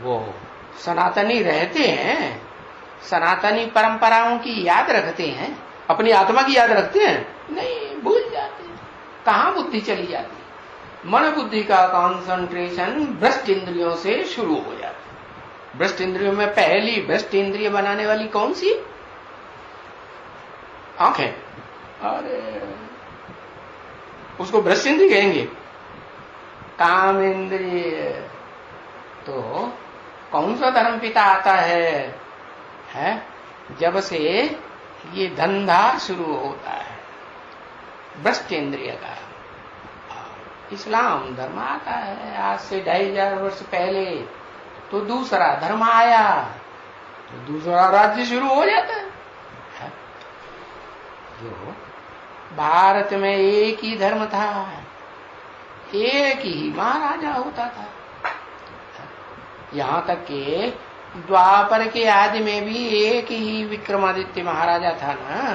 वो सनातनी रहते हैं, सनातनी परंपराओं की याद रखते हैं, अपनी आत्मा की याद रखते हैं? नहीं, भूल जाते हैं। कहां बुद्धि चली जाती है? मन बुद्धि का कंसंट्रेशन भ्रष्ट इंद्रियों से शुरू हो जाता है। भ्रष्ट इंद्रियों में पहली भ्रष्ट इंद्रिय बनाने वाली कौन सी? आंखें। अरे उसको भ्रष्ट इंद्रिय कहेंगे? काम इंद्रिय। तो कौन सा धर्म पिता आता है? जब से ये धंधा शुरू होता है भ्रष्ट इंद्रिय का। इस्लाम धर्म आता है आज से 2500 वर्ष पहले, तो दूसरा धर्म आया तो दूसरा राज्य शुरू हो जाता है। जो भारत में एक ही धर्म था, एक ही महाराजा होता था। यहां तक कि द्वापर के आदि में भी एक ही विक्रमादित्य महाराजा था ना।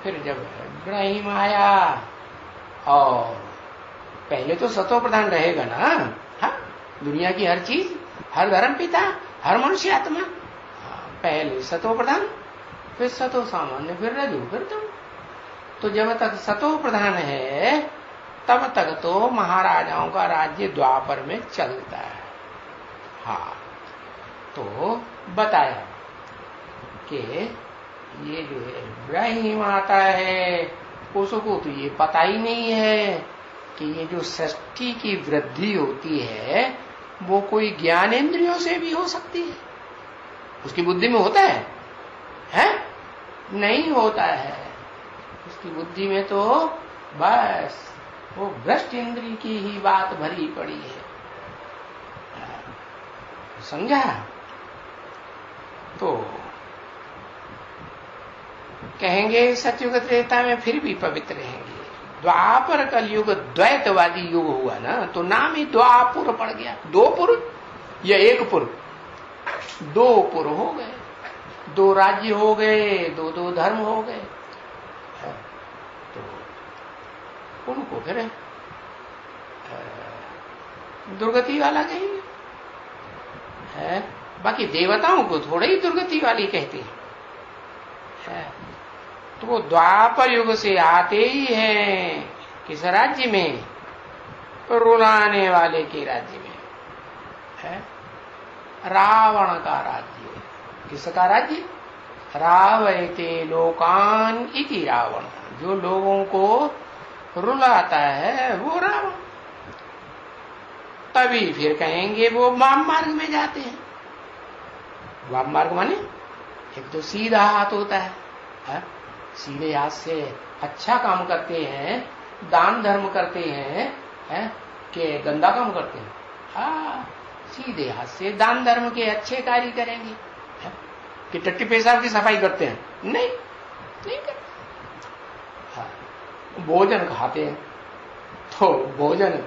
फिर जब इब्राहिम आया, और पहले तो सतो प्रधान रहेगा ना। हाँ, दुनिया की हर चीज, हर धर्म पिता, हर मनुष्य आत्मा, पहले सतो प्रधान, फिर सतो सामान्य, फिर रजू, फिर तुम। तो जब तक सतो प्रधान है तब तक तो महाराजाओं का राज्य द्वापर में चलता है। हाँ, तो बताया कि ये जो है इब्राहिम आता है, उसको तो ये पता ही नहीं है कि ये जो सृष्टि की वृद्धि होती है वो कोई ज्ञानेंद्रियों से भी हो सकती है। उसकी बुद्धि में होता है? नहीं होता है। उसकी बुद्धि में तो बस वो भ्रष्ट इंद्रिय की ही बात भरी पड़ी है। समझा? तो कहेंगे सतयुग त्रेता में फिर भी पवित्र रहेंगे। द्वापर कलयुग द्वैतवादी युग हुआ ना, तो नाम ही द्वापुर पड़ गया। 2 पुर या 1 पुर? 2 पुर हो गए, 2 राज्य हो गए, 2 धर्म हो गए। तो उनको फिर दुर्गति वाला कहेंगे। बाकी देवताओं को थोड़े ही दुर्गति वाली कहते हैं। तो वो द्वापर युग से आते ही हैं किस राज्य में? रुलाने वाले के राज्य में है, रावण का राज्य। किसका राज्य? रावयते लोकान इति रावण। जो लोगों को रुलाता है वो रावण। तभी फिर कहेंगे वो वाम मार्ग में जाते हैं। वाम मार्ग माने एक तो सीधा हाथ होता है, सीधे हाथ से अच्छा काम करते हैं, दान धर्म करते हैं, कि गंदा काम करते हैं? हाँ, सीधे हाथ से दान धर्म के अच्छे कार्य करेंगे। कि टट्टी पेशाब की सफाई करते हैं? नहीं करते। हाँ, भोजन खाते हैं तो भोजन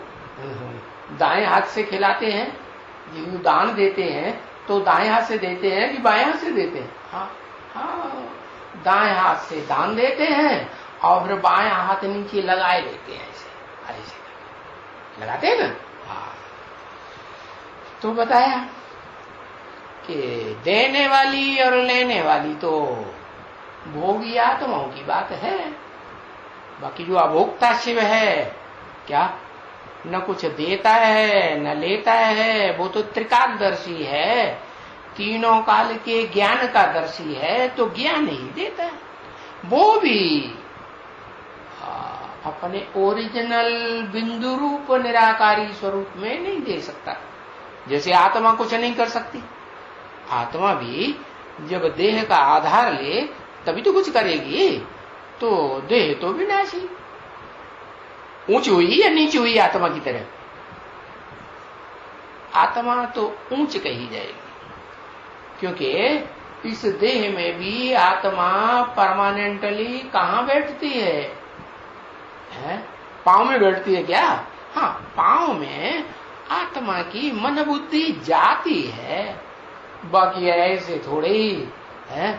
दाएं हाथ से खिलाते हैं, जिनको दान देते हैं तो दाएं हाथ से देते हैं कि बाएं हाथ से देते हैं? हाँ, दाएं हाथ से दान देते हैं और फिर बाएं हाथ नीचे लगाए देते हैं। ऐसे लगाते हैं ना। हाँ, तो बताया कि देने वाली और लेने वाली तो भोगी आत्माओं की बात है। बाकी जो अभोक्ता शिव है, क्या न कुछ देता है न लेता है, वो तो त्रिकालदर्शी है, तीनों काल के ज्ञान का दर्शी है, तो ज्ञान ही देता है। वो भी अपने ओरिजिनल बिंदु रूप निराकारी स्वरूप में नहीं दे सकता। जैसे आत्मा कुछ नहीं कर सकती, आत्मा भी जब देह का आधार ले तभी तो कुछ करेगी। तो देह तो विनाशी, ऊंची हुई या नीची हुई आत्मा की तरह? आत्मा तो ऊंच कही जाएगी, क्योंकि इस देह में भी आत्मा परमानेंटली कहां बैठती है? पांव में बैठती है क्या? हाँ, पांव में आत्मा की मन बुद्धि जाती है। बाकी ऐसे थोड़े ही है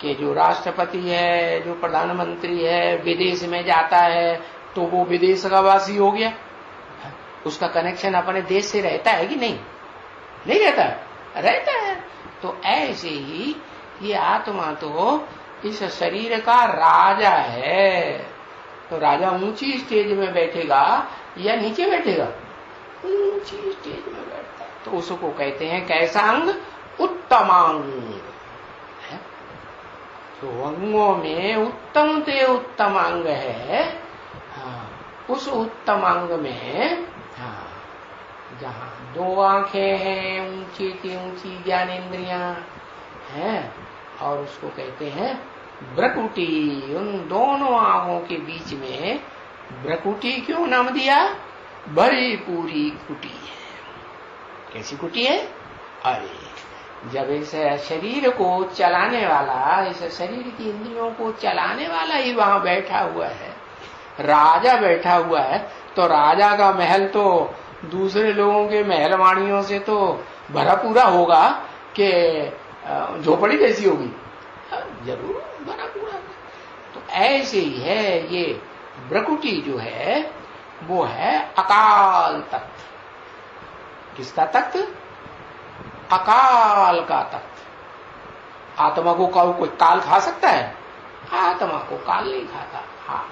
कि जो राष्ट्रपति है, जो प्रधानमंत्री है, विदेश में जाता है तो वो विदेश का वासी हो गया। उसका कनेक्शन अपने देश से रहता है कि नहीं? नहीं रहता? रहता है। तो ऐसे ही ये आत्मा तो इस शरीर का राजा है। तो राजा ऊंची स्टेज में बैठेगा या नीचे बैठेगा? ऊंची स्टेज में बैठता है। तो उसको कहते हैं कैसा अंग? उत्तमांग। तो अंगों में उत्तम से उत्तम अंग है। हाँ, उस उत्तम अंग में जहां 2 आंखें हैं, ऊंची की ऊंची ज्ञानेन्द्रियां हैं, और उसको कहते हैं भ्रकुटी। उन दोनों आंखों के बीच में भ्रकुटी क्यों नाम दिया? भरी पूरी कुटी है। कैसी कुटी है? अरे जब इस शरीर को चलाने वाला, इस शरीर की इंद्रियों को चलाने वाला ही वहां बैठा हुआ है, राजा बैठा हुआ है, तो राजा का महल तो दूसरे लोगों के महलवाणियों से तो भरा पूरा होगा कि झोपड़ी कैसी होगी? जरूर भरा पूरा। तो ऐसे ही है ये भ्रकुटी जो है, वो है अकाल तत्व। किसका तत्व? अकाल का तत्व। आत्मा को कोई काल खा सकता है? आत्मा को काल नहीं खाता। हाँ,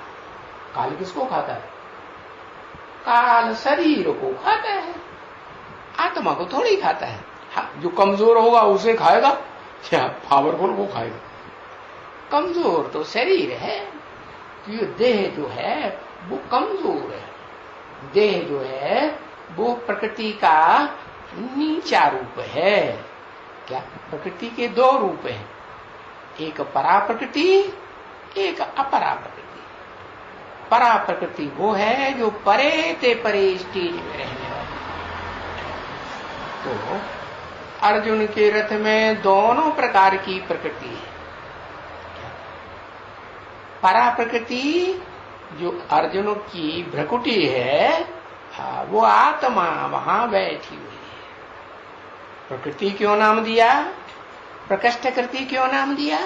काल किसको खाता है? काल शरीर को खाता है, आत्मा को थोड़ी खाता है। हाँ, जो कमजोर होगा उसे खाएगा या पावरफुल को खाएगा? कमजोर तो शरीर है। ये देह जो है वो कमजोर है। देह जो है वो प्रकृति का नीचा रूप है। क्या? प्रकृति के 2 रूप हैं, एक परा प्रकृति, एक अपरा प्रकृति। परा प्रकृति वो है जो परे ते परे स्टेज में रहने वाली। तो अर्जुन के रथ में दोनों प्रकार की प्रकृति है। परा प्रकृति जो अर्जुन की भ्रकुटी है, वो आत्मा वहां बैठी हुई है। प्रकृति क्यों नाम दिया? प्रकृष्ट कृति क्यों नाम दिया?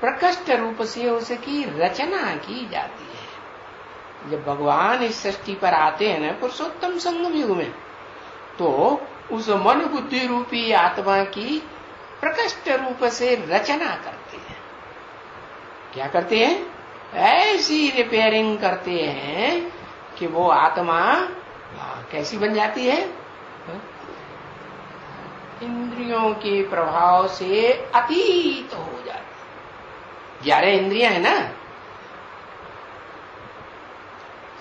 प्रकृष्ट रूप से उसकी रचना की जाती है। जब भगवान इस सृष्टि पर आते हैं ना पुरुषोत्तम संगम युग में, तो उस मन बुद्धि रूपी आत्मा की प्रकृष्ट रूप से रचना करते हैं। क्या करते हैं? ऐसी रिपेयरिंग करते हैं कि वो आत्मा कैसी बन जाती है? इंद्रियों के प्रभाव से अतीत हो जाती है। 11 इंद्रियां है ना,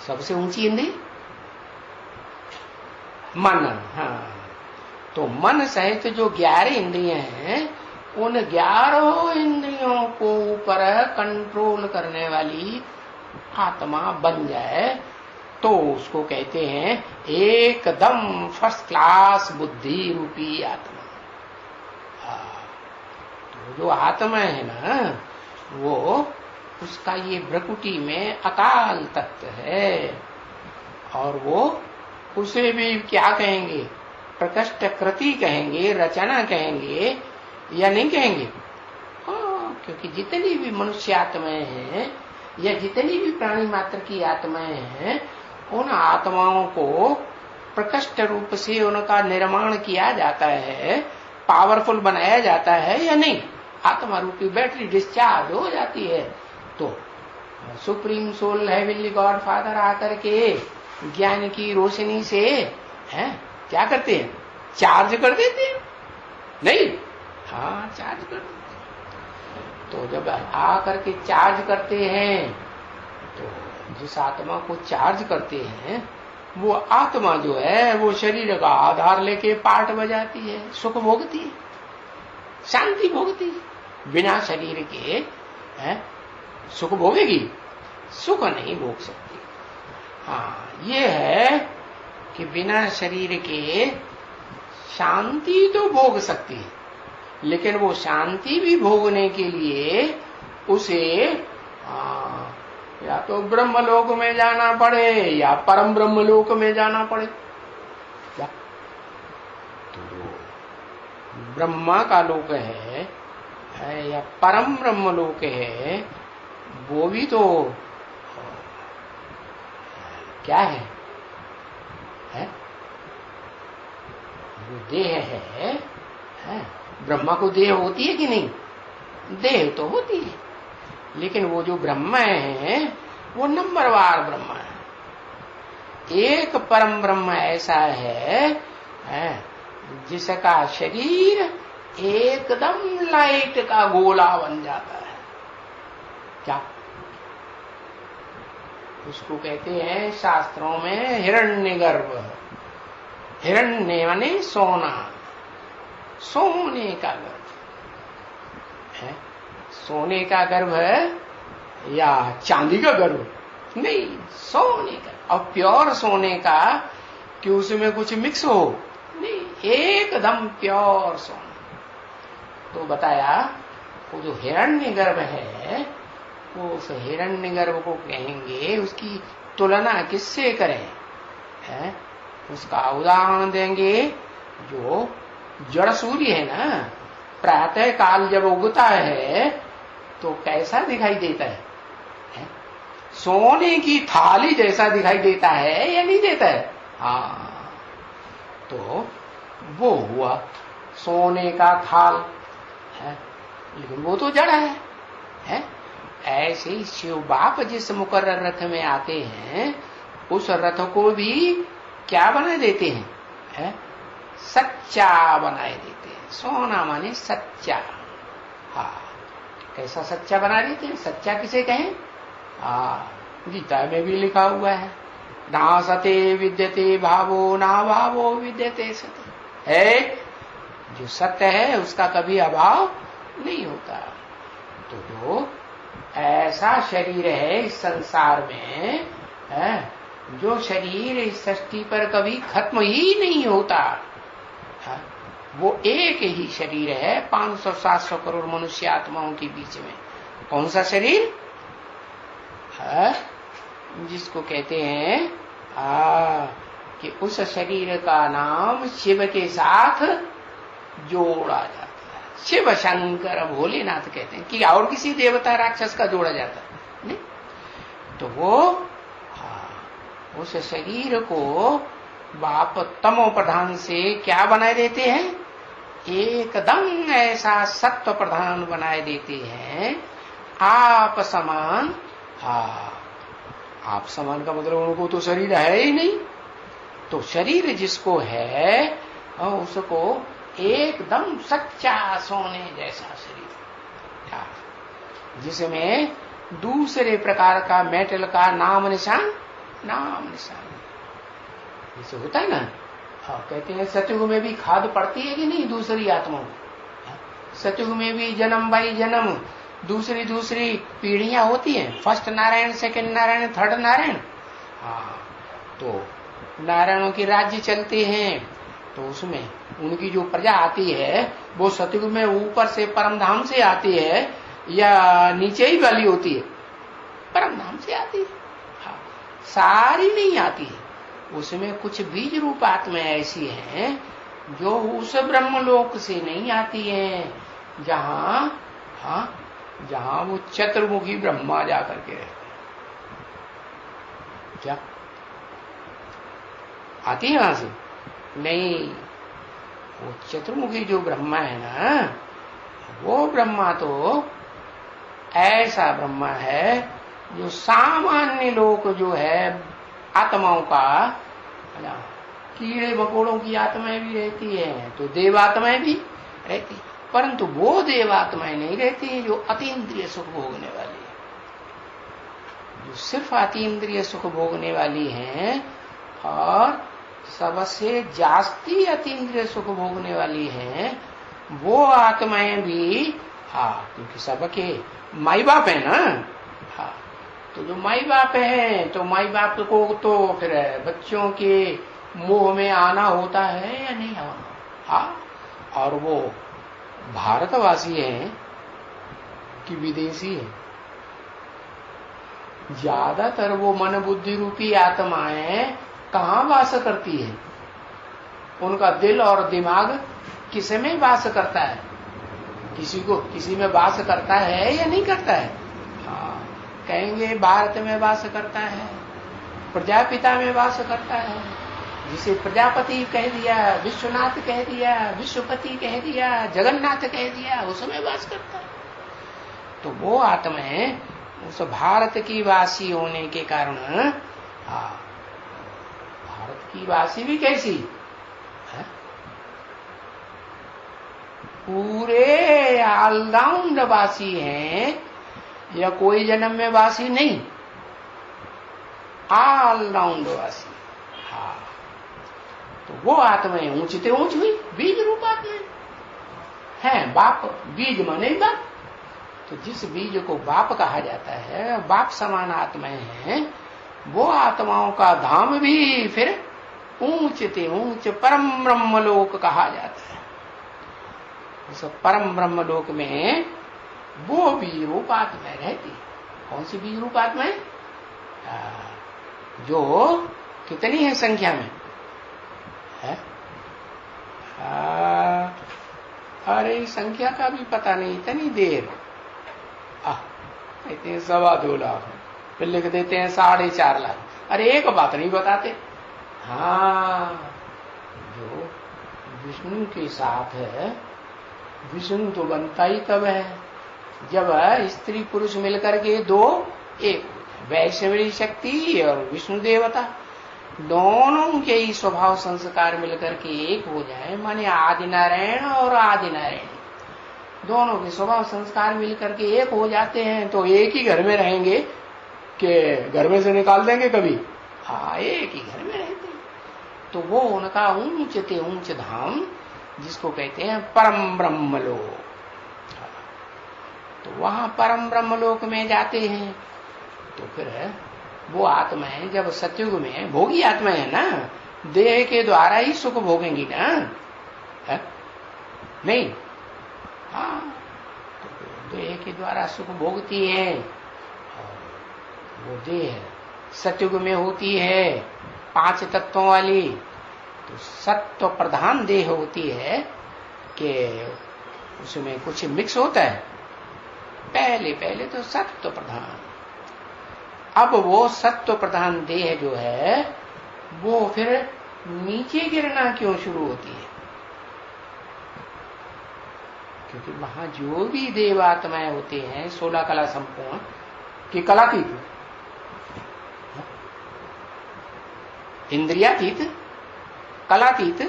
सबसे ऊंची इंद्रिय मन। हाँ, तो मन सहित जो 11 इंद्रियां हैं, उन 11 इंद्रियों को ऊपर कंट्रोल करने वाली आत्मा बन जाए तो उसको कहते हैं एकदम फर्स्ट क्लास बुद्धि रूपी आत्मा। तो जो आत्मा है ना, वो उसका ये भ्रकुटी में अकाल तत्व है। और वो उसे भी क्या कहेंगे? प्रकृष्ट कृति कहेंगे, रचना कहेंगे या नहीं कहेंगे? क्योंकि जितनी भी मनुष्य आत्माएं हैं या जितनी भी प्राणी मात्र की आत्माएं हैं, उन आत्माओं को प्रकृष्ट रूप से उनका निर्माण किया जाता है, पावरफुल बनाया जाता है या नहीं? आत्मा रूपी बैटरी डिस्चार्ज हो जाती है तो supreme soul heavenly god father आकर के ज्ञान की रोशनी से क्या करते हैं? चार्ज कर देते हैं। नहीं? हाँ, चार्ज कर देते हैं। तो जब आकर के चार्ज करते हैं, तो जिस आत्मा को चार्ज करते हैं, वो आत्मा जो है वो शरीर का आधार लेके पाठ बजाती है, सुख भोगती है, शांति भोगती है। बिना शरीर के सुख भोगेगी? सुख नहीं भोग सकती। हाँ, ये है कि बिना शरीर के शांति तो भोग सकती है, लेकिन वो शांति भी भोगने के लिए उसे या तो ब्रह्मलोक में जाना पड़े या परम ब्रह्मलोक में जाना पड़े। क्या? तो ब्रह्मा का लोक है या परम ब्रह्म लोक है, वो भी तो क्या है? वो देह है, ब्रह्मा को देह होती है कि नहीं? देह तो होती है, लेकिन वो जो ब्रह्म है वो नंबरवार ब्रह्म है। एक परम ब्रह्म ऐसा है जिसका शरीर एकदम लाइट का गोला बन जाता है। क्या उसको कहते हैं शास्त्रों में हिरण्यगर्भ। हिरण्य माने सोना, सोने का गर्भ है। सोने का गर्भ है या चांदी का गर्भ? नहीं, सोने का। और प्योर सोने का कि उसमें कुछ मिक्स हो? नहीं, एकदम प्योर सोना। तो बताया वो जो हिरण्यगर्भ है, वो उस हिरण्यगर्भ को कहेंगे, उसकी तुलना किससे करें? उसका उदाहरण देंगे जो जड़ सूर्य है ना, प्रातः काल जब उगता है तो कैसा दिखाई देता है? सोने की थाली जैसा दिखाई देता है या नहीं देता है? हाँ, तो वो हुआ सोने का थाल है, लेकिन वो तो जड़ है। ऐसे ही शिव बाप जिस मुकर्रर रथ में आते हैं, उस रथ को भी क्या बना देते हैं? सच्चा बनाए देते हैं। सोना माने सच्चा। हाँ, कैसा सच्चा बना देते हैं? सच्चा किसे कहें? गीता में भी लिखा हुआ है, ना सते विद्यते भावो ना भावो विद्यते सते। है जो सत्य है उसका कभी अभाव नहीं होता। तो जो ऐसा शरीर है इस संसार में जो शरीर इस सृष्टि पर कभी खत्म ही नहीं होता, वो एक ही शरीर है 500-700 करोड़ मनुष्य आत्माओं के बीच में। कौन सा शरीर? जिसको कहते हैं कि उस शरीर का नाम शिव के साथ जोड़ा जाता है। शिव शंकर भोलेनाथ कहते हैं कि और किसी देवता राक्षस का जोड़ा जाता है नहीं। तो वो उस शरीर को बाप तमो प्रधान से क्या बनाए देते हैं? एकदम ऐसा सत्व प्रधान बनाए देते हैं। आप समान। आप समान का मतलब उनको तो शरीर है ही नहीं। तो शरीर जिसको है उसको एकदम सच्चा सोने जैसा शरीर, जिसमें दूसरे प्रकार का मेटल का नाम निशान जैसे होता है ना। कहते हैं सतयुग में भी खाद पड़ती है कि नहीं दूसरी आत्माओं को? सतयुग में भी जन्म बाई जन्म दूसरी पीढ़ियां होती हैं। First Narayan, second Narayan, third Narayan. तो नारायणों के राज्य चलते हैं, तो उसमें उनकी जो प्रजा आती है वो सतयुग में ऊपर से परमधाम से आती है या नीचे ही वाली होती है? परमधाम से आती है। सारी नहीं आती है, उसमें कुछ बीज रूप आत्माएं ऐसी हैं जो उस ब्रह्मलोक से नहीं आती हैं, जहां वो चतुर्मुखी ब्रह्मा जाकर के रहते हैं। क्या आती है वहां से? नहीं, वो चतुर्मुखी जो ब्रह्मा है ना, वो ब्रह्मा तो ऐसा ब्रह्मा है जो सामान्य लोग जो है आत्माओं का, कीड़े मकोड़ों की आत्माएं भी रहती है तो देवात्माएं भी रहती, परंतु वो देवात्माएं नहीं रहती जो अतीन्द्रिय सुख भोगने वाली है। जो सिर्फ अतीन्द्रिय सुख भोगने वाली हैं और सबसे जास्ती अतीन्द्रिय सुख भोगने वाली हैं, वो आत्माएं भी क्योंकि सबके माई बाप है ना। तो जो माई बाप है तो माई बाप को तो फिर बच्चों के मोह में आना होता है या नहीं आना? और वो भारतवासी है कि विदेशी है? ज्यादातर वो मन बुद्धि रूपी आत्माएं कहाँ वास करती है? उनका दिल और दिमाग किस में वास करता है? किसी में वास करता है या नहीं करता है? कहेंगे भारत में वास करता है, प्रजापिता में वास करता है, जिसे प्रजापति कह दिया, विश्वनाथ कह दिया, विश्वपति कह दिया, जगन्नाथ कह दिया, उसमें वास करता है। तो वो आत्माएं उस भारत की वासी होने के कारण, भारत की वासी भी कैसी है? पूरे ऑलराउंड वासी हैं, या कोई जन्म में वासी नहीं, ऑलराउंड वासी। हाँ, तो वो आत्माएं ऊंचते ऊंच हुई, बीज रूप आत्माएं हैं। बाप बीज माने बाप, तो जिस बीज को बाप कहा जाता है, बाप समान आत्माएं हैं, वो आत्माओं का धाम भी फिर ऊंचते ऊंच परम ब्रह्मलोक कहा जाता है। उस परम ब्रह्मलोक में वो बीज रूप आत्माएं रहती। कौन सी बीज रूप आत्माएं? जो कितनी है संख्या में है? अरे संख्या का भी पता नहीं, इतनी देर कहते हैं 2.25 लाख, फिर लिख देते हैं 4.5 लाख। अरे एक बात नहीं बताते। हाँ, जो विष्णु के साथ है, विष्णु तो बनता ही तब है जब स्त्री पुरुष मिलकर के दो एक, वैष्णवी शक्ति और विष्णु देवता दोनों के ही स्वभाव संस्कार मिलकर के एक हो जाए, माने आदि नारायण और आदि नारायण दोनों के स्वभाव संस्कार मिलकर के एक हो जाते हैं, तो एक ही घर में रहेंगे कि घर में से निकाल देंगे कभी? हाँ, एक ही घर में रहते हैं। तो वो उनका ऊंचते ऊंच धाम, जिसको कहते हैं परम ब्रह्मलोक। तो वहां परम ब्रह्मलोक में जाते हैं। तो फिर वो आत्माएं जब सतयुग में, भोगी आत्माएं है ना, देह के द्वारा ही सुख भोगेंगी ना, है? नहीं? हाँ, तो देह के द्वारा सुख भोगती है। वो देह सतयुग में होती है 5 तत्वों वाली, तो सत्व प्रधान देह होती है कि उसमें कुछ मिक्स होता है। पहले तो सत्व प्रधान, अब वो सत्व प्रधान देह जो है वो फिर नीचे गिरना क्यों शुरू होती है? क्योंकि वहां जो भी देवात्माएं होते हैं 16 कला संपूर्ण की कलातीत, इंद्रियातीत, कलातीत,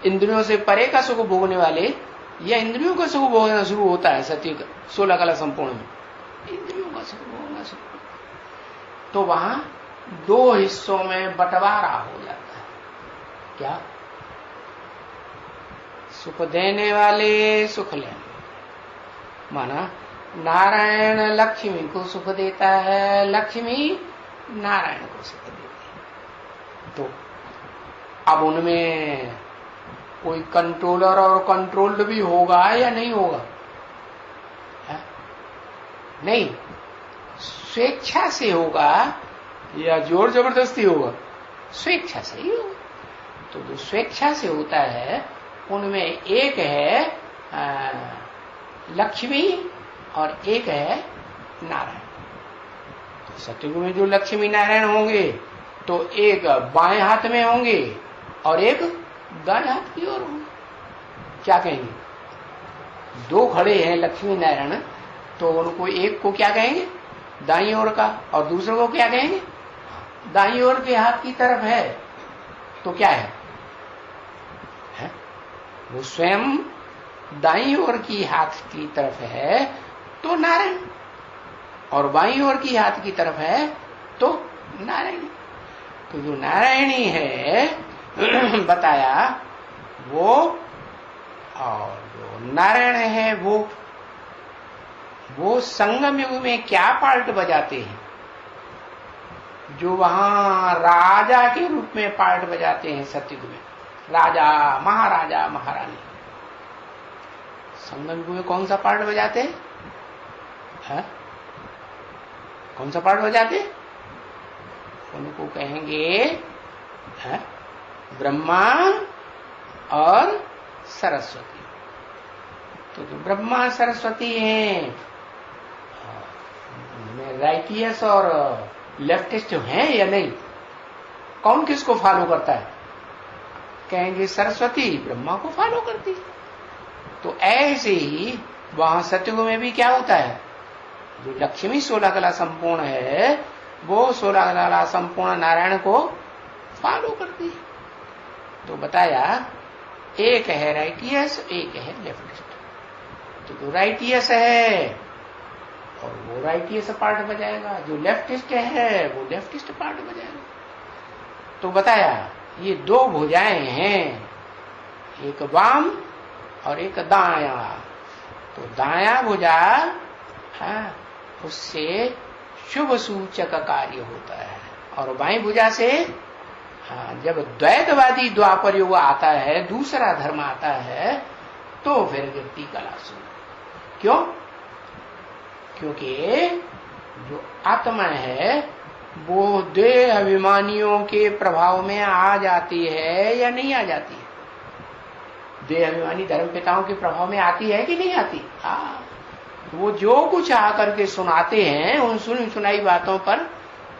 इंद्रियों से परे का सुख भोगने वाले, या इंद्रियों का सुख भोगना शुरू होता है सत्युग 16 कला संपूर्ण में, इंद्रियों का सुख भोगना शुरू। तो वहां 2 हिस्सों में बंटवारा हो जाता है। क्या? सुख देने वाले, सुख लेने। माना नारायण लक्ष्मी को सुख देता है, लक्ष्मी नारायण को सुख देती है। तो अब उनमें कोई कंट्रोलर और कंट्रोल्ड भी होगा या नहीं होगा? है? नहीं, स्वेच्छा से होगा या जोर जबरदस्ती होगा? स्वेच्छा से ही होगा। तो जो स्वेच्छा से होता है उनमें एक है लक्ष्मी और एक है नारायण। तो सतयुग में जो लक्ष्मी नारायण होंगे तो एक बाएं हाथ में होंगे और एक दाएं हाथ की ओर होंगे। क्या कहेंगे? 2 खड़े हैं लक्ष्मी नारायण, तो उनको एक को क्या कहेंगे? दाईं ओर का, और दूसरे को क्या कहेंगे? दाईं ओर के हाथ की तरफ है तो क्या है? वो स्वयं दाईं ओर की हाथ की तरफ है तो नारायण, और बाईं ओर की हाथ की तरफ है तो नारायणी। तो जो नारायणी है बताया वो, और जो नारायण है वो संगम युग में क्या पार्ट बजाते हैं? जो वहां राजा के रूप में पार्ट बजाते हैं सतयुग में, राजा, महाराजा, महारानी। संगम युग में कौन सा पार्ट बजाते हैं? कौन सा पार्ट बजाते? उनको कहेंगे है? ब्रह्मा और सरस्वती। तो जो ब्रह्मा सरस्वती हैं, राइटियस और लेफ्टिस्ट हैं या नहीं? कौन किसको फॉलो करता है? कहेंगे सरस्वती ब्रह्मा को फॉलो करती है। तो ऐसे ही वहां सतयुग में भी क्या होता है, जो लक्ष्मी 16 कला संपूर्ण है वो 16 कला संपूर्ण नारायण को फॉलो करती है। तो बताया एक है राइटियस, एक है लेफ्टिस्ट। तो जो राइटियस है और वो राइटियस पार्ट बजाएगा, जो लेफ्टिस्ट है वो लेफ्टिस्ट पार्ट बजाएगा। तो बताया ये दो भुजाएं हैं, एक वाम और एक दाया। तो दाया भुजा उससे शुभ सूचक कार्य होता है, और बाई भुजा से जब द्वैतवादी द्वापर युग आता है, दूसरा धर्म आता है, तो फिर गिरती कला शुरू। क्यों? क्योंकि जो आत्मा है वो देह अभिमानियों के प्रभाव में आ जाती है या नहीं आ जाती है? देह अभिमानी धर्म पिताओं के प्रभाव में आती है कि नहीं आती? वो जो कुछ आकर के सुनाते हैं, उन सुनी सुनाई बातों पर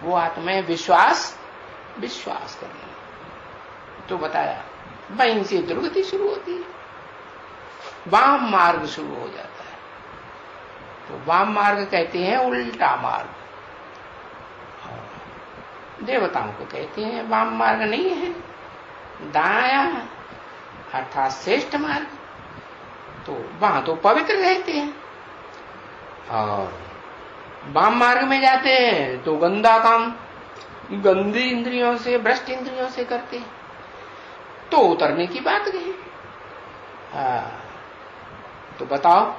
वो आत्माएं विश्वास करने। तो बताया वहीं से दुर्गति शुरू होती है, वाम मार्ग शुरू हो जाता है। तो वाम मार्ग कहते हैं उल्टा मार्ग, देवताओं को कहते हैं वाम मार्ग नहीं है, दाया अर्थात श्रेष्ठ मार्ग। तो वहां तो पवित्र रहते हैं, और वाम मार्ग में जाते हैं तो गंदा काम गंदी इंद्रियों से, भ्रष्ट इंद्रियों से करते हैं। तो उतरने की बात कही। तो बताओ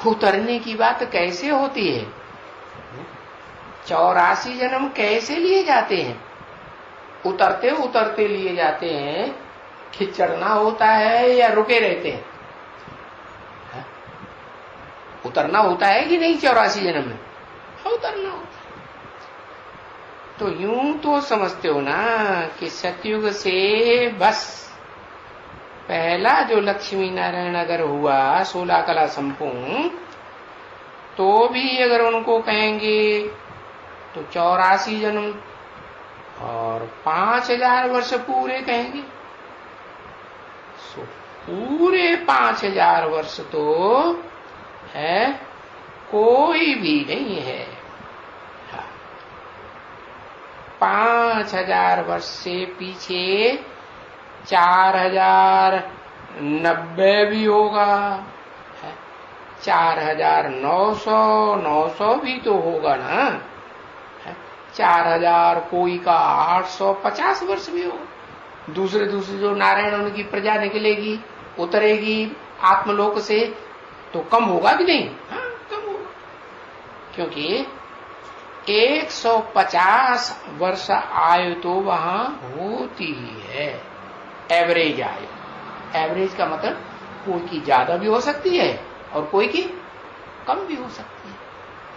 उतरने की बात कैसे होती है? 84 जन्म कैसे लिए जाते हैं? उतरते उतरते लिए जाते हैं कि चढ़ना होता है या रुके रहते हैं? उतरना होता है कि नहीं 84 जन्म में? उतरना होता है। तो यूं तो समझते हो ना कि सतयुग से बस पहला जो लक्ष्मी नारायण अगर हुआ 16 कला संपूर्ण, तो भी अगर उनको कहेंगे तो 84 जन्म और 5000 वर्ष पूरे कहेंगे। सो पूरे 5000 वर्ष तो है कोई भी नहीं है। 5000 वर्ष से पीछे 4090 भी होगा, 4900 भी तो होगा ना, 4000 कोई का 850 वर्ष भी होगा। दूसरे जो नारायण उनकी प्रजा निकलेगी, उतरेगी आत्मलोक से, तो कम होगा कि नहीं? हाँ, कम होगा। क्योंकि 150 वर्ष आयु तो वहां होती ही है, एवरेज आयु। एवरेज का मतलब कोई की ज्यादा भी हो सकती है और कोई की कम भी हो सकती है।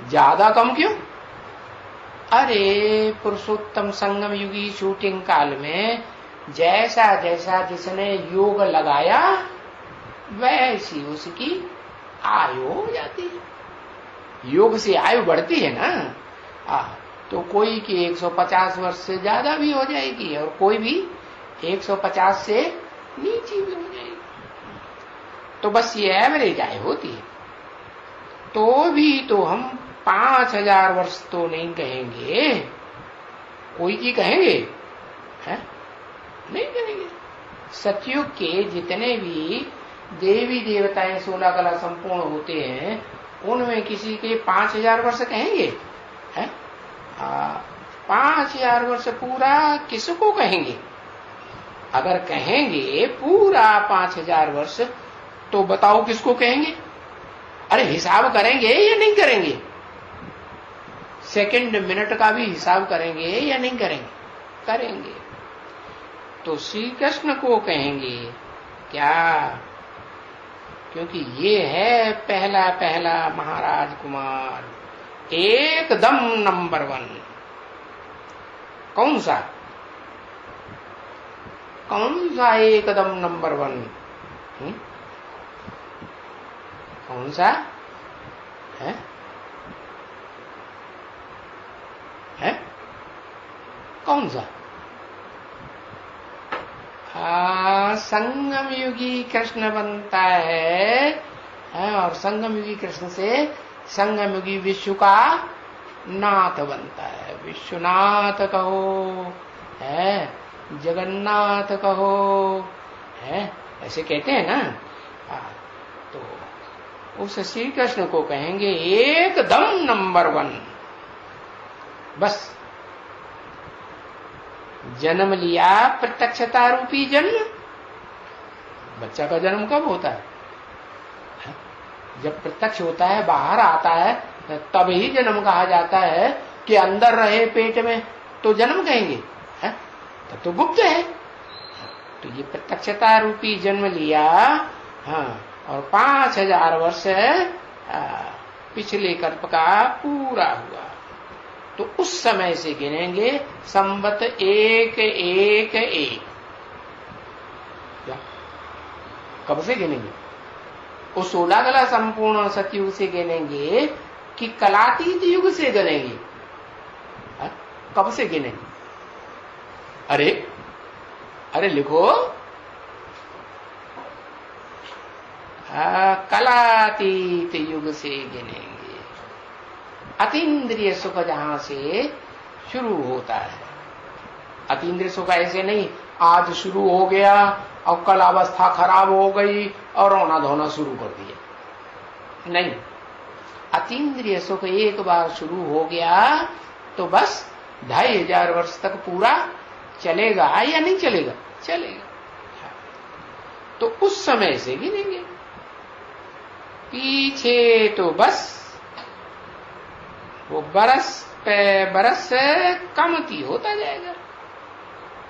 ज्यादा कम क्यों? अरे पुरुषोत्तम संगम युगी शूटिंग काल में जैसा जैसा जिसने योग लगाया वैसी उसकी आयु हो जाती है। योग से आयु बढ़ती है ना। तो कोई की 150 वर्ष से ज्यादा भी हो जाएगी और कोई भी 150 से नीचे भी हो जाएगी। तो बस ये एवरेज आयु होती है। तो भी तो हम 5000 वर्ष तो नहीं कहेंगे, कोई की कहेंगे है? नहीं कहेंगे। सतयुग के जितने भी देवी देवताएं 16 कला संपूर्ण होते हैं, उनमें किसी के 5000 वर्ष कहेंगे है? 5000 वर्ष पूरा किसको कहेंगे? अगर कहेंगे पूरा 5000 वर्ष, तो बताओ किसको कहेंगे? अरे हिसाब करेंगे या नहीं करेंगे? सेकंड मिनट का भी हिसाब करेंगे या नहीं करेंगे? करेंगे। तो श्री कृष्ण को कहेंगे क्या? क्योंकि ये है पहला पहला महाराज कुमार, एकदम नंबर 1। कौन सा एकदम नंबर 1? कौन सा है? कौन सा? संगम युगी कृष्ण बनता है, और संगम युगी कृष्ण से संगम युगी विश्व का नाथ बनता है। विश्वनाथ कहो, है जगन्नाथ कहो, है ऐसे कहते हैं ना। तो उस श्री कृष्ण को कहेंगे एकदम नंबर 1। बस जन्म लिया प्रत्यक्षता रूपी जन्म। बच्चा का जन्म कब होता है? जब प्रत्यक्ष होता है, बाहर आता है, तब ही जन्म कहा जाता है। कि अंदर रहे पेट में तो जन्म कहेंगे, तब तो गुप्त है। तो ये प्रत्यक्षता रूपी जन्म लिया, हाँ, और 5000 वर्ष पिछले कल्प का पूरा हुआ। तो उस समय से गिनेंगे संवत 111। कब से गिनेंगे? उस 16 कला संपूर्ण सतयुग से गिनेंगे कि कलातीत युग से गिनेंगे? कब से गिनेंगे? अरे लिखो, कलातीत युग से गिनेंगे। अतीन्द्रिय सुख जहां से शुरू होता है। अतीन्द्रिय सुख ऐसे नहीं आज शुरू हो गया और कल अवस्था खराब हो गई और रोना धोना शुरू कर दिया, नहीं। अतीन्द्रिय सुख एक बार शुरू हो गया तो बस 2500 वर्ष तक पूरा चलेगा या नहीं चलेगा? चलेगा। तो उस समय से गिनेंगे। पीछे तो बस वो बरस पे बरस कमती होता जाएगा,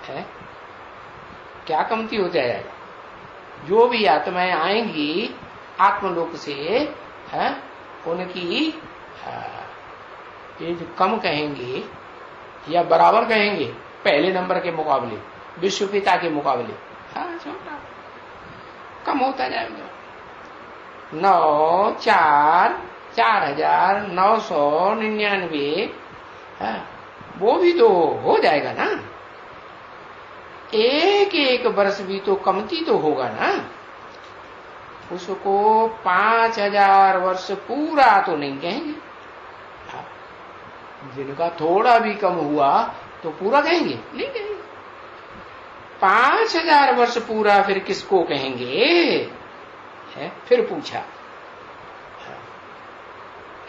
है क्या कमती हो जाएगा? जो भी आत्माएं आएंगी आत्मलोक से, है उनकी एज कम कहेंगे या बराबर कहेंगे पहले नंबर के मुकाबले, विश्व पिता के मुकाबले। हाँ, छोटा कम होता जाएगा। 4,999 वो भी तो हो जाएगा ना। एक वर्ष भी तो कमती तो होगा ना। उसको 5000 वर्ष पूरा तो नहीं कहेंगे। जिनका थोड़ा भी कम हुआ तो पूरा कहेंगे? नहीं कहेंगे। 5000 वर्ष पूरा फिर किसको कहेंगे? है फिर पूछा,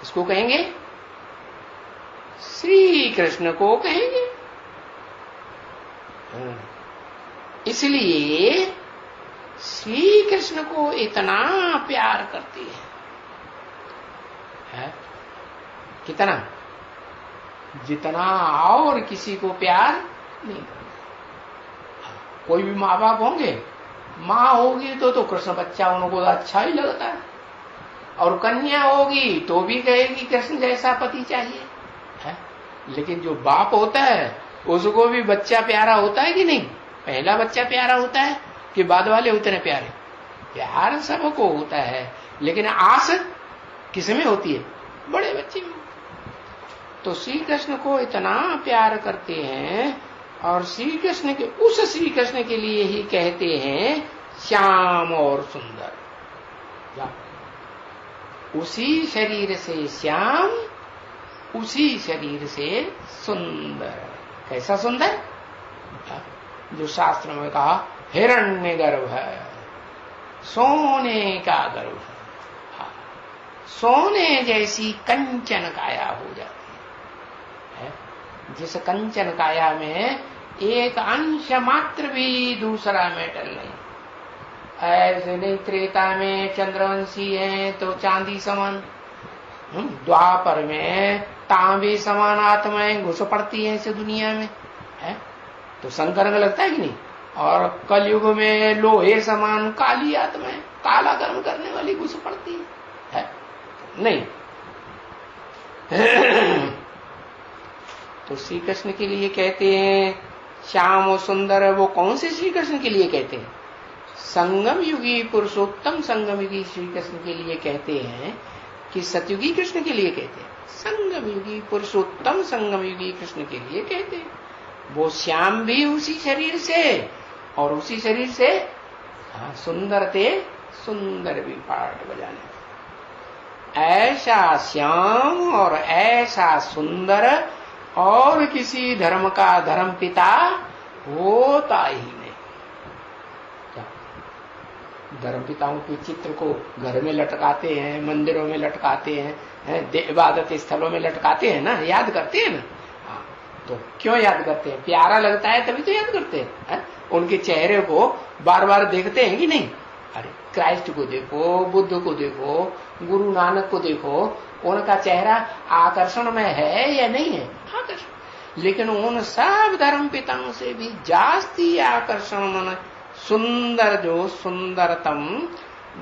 किसको कहेंगे? श्री कृष्ण को कहेंगे। इसलिए श्री कृष्ण को इतना प्यार करती है, कितना? जितना और किसी को प्यार नहीं करता। कोई भी माँ बाप होंगे, माँ होगी तो कृष्ण बच्चा उनको अच्छा ही लगता है, और कन्या होगी तो भी कहेगी कृष्ण जैसा पति चाहिए, है? लेकिन जो बाप होता है उसको भी बच्चा प्यारा होता है कि नहीं? पहला बच्चा प्यारा होता है कि बाद वाले उतने प्यारे? प्यार सबको होता है, लेकिन आस किसमें होती है? बड़े बच्चे में। तो श्री कृष्ण को इतना प्यार करते हैं, और श्री कृष्ण के उस श्री कृष्ण के लिए ही कहते हैं श्याम और सुंदर। उसी शरीर से श्याम, उसी शरीर से सुंदर। कैसा सुंदर? जो शास्त्र में कहा हिरण्य गर्भ है, सोने का गर्भ है, सोने जैसी कंचन काया हो जाती है। जिस कंचन काया में एक अंश मात्र भी दूसरा मेटल नहीं। ऐसे नहीं त्रेता में चंद्रवंशी है तो चांदी समान, द्वापर में तांबे समान आत्माएं घुस पड़ती है इस दुनिया में, है? तो शंकर का लगता है कि नहीं? और कलयुग में लोहे समान काली आत्माएं, काला कर्म करने वाली घुस पड़ती है नहीं? तो श्री कृष्ण के लिए कहते हैं श्याम और सुंदर। वो कौन से श्री कृष्ण के लिए कहते हैं? संगम युगी पुरुषोत्तम संगम युगी श्री कृष्ण के लिए कहते हैं कि सतयुगी कृष्ण के लिए कहते हैं? संगम युगी पुरुषोत्तम संगम युगी कृष्ण के लिए कहते हैं। वो श्याम भी उसी शरीर से और उसी शरीर से सुंदर थे सुंदर भी पाठ बजाने। ऐसा श्याम और ऐसा सुंदर और किसी धर्म का धर्म पिता होता ही नहीं। धर्म पिताओं के चित्र को घर में लटकाते हैं, मंदिरों में लटकाते हैं, इबादत स्थलों में लटकाते हैं ना, याद करते हैं ना। तो क्यों याद करते हैं? प्यारा लगता है तभी तो याद करते हैं। उनके चेहरे को बार बार देखते हैं कि नहीं? अरे क्राइस्ट को देखो, बुद्ध को देखो, गुरु नानक को देखो, उनका चेहरा आकर्षण में है या नहीं है? आकर्षण। लेकिन उन सब धर्म पिताओं से भी जास्ती आकर्षण मन सुंदर, जो सुंदरतम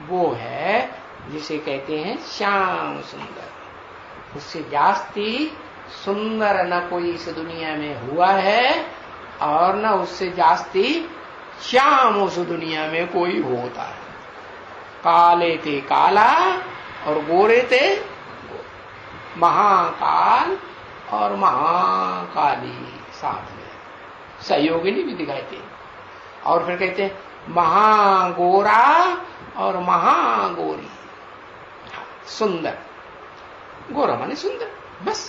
वो है जिसे कहते हैं श्याम सुंदर। उससे जास्ती सुंदर न कोई इस दुनिया में हुआ है और न उससे जास्ती श्याम उस दुनिया में कोई होता है। काले थे काला और गोरे थे महाकाल और महाकाली साथ में सहयोगिनी भी दिखाई थे। और फिर कहते हैं महागोरा और महागोरी। सुंदर, गोरा माने सुंदर, बस।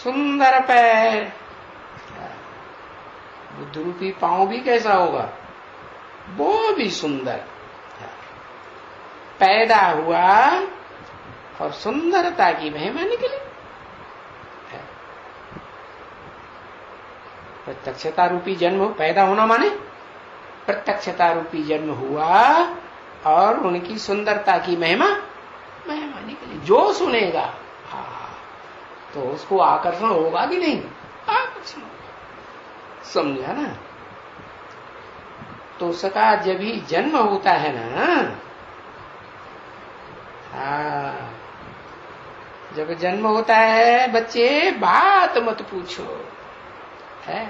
सुंदर पैर, बुद्ध रूपी पांव भी कैसा होगा? वो भी सुंदर। पैदा हुआ और सुंदरता की महिमा निकली। प्रत्यक्षता रूपी जन्म, पैदा होना माने प्रत्यक्षता रूपी जन्म हुआ और उनकी सुंदरता की महिमा निकली। जो सुनेगा तो उसको आकर्षण होगा कि नहीं? आकर्षण होगा। समझा ना? तो उसका जब ही जन्म होता है ना, जब जन्म होता है बच्चे, बात मत पूछो। है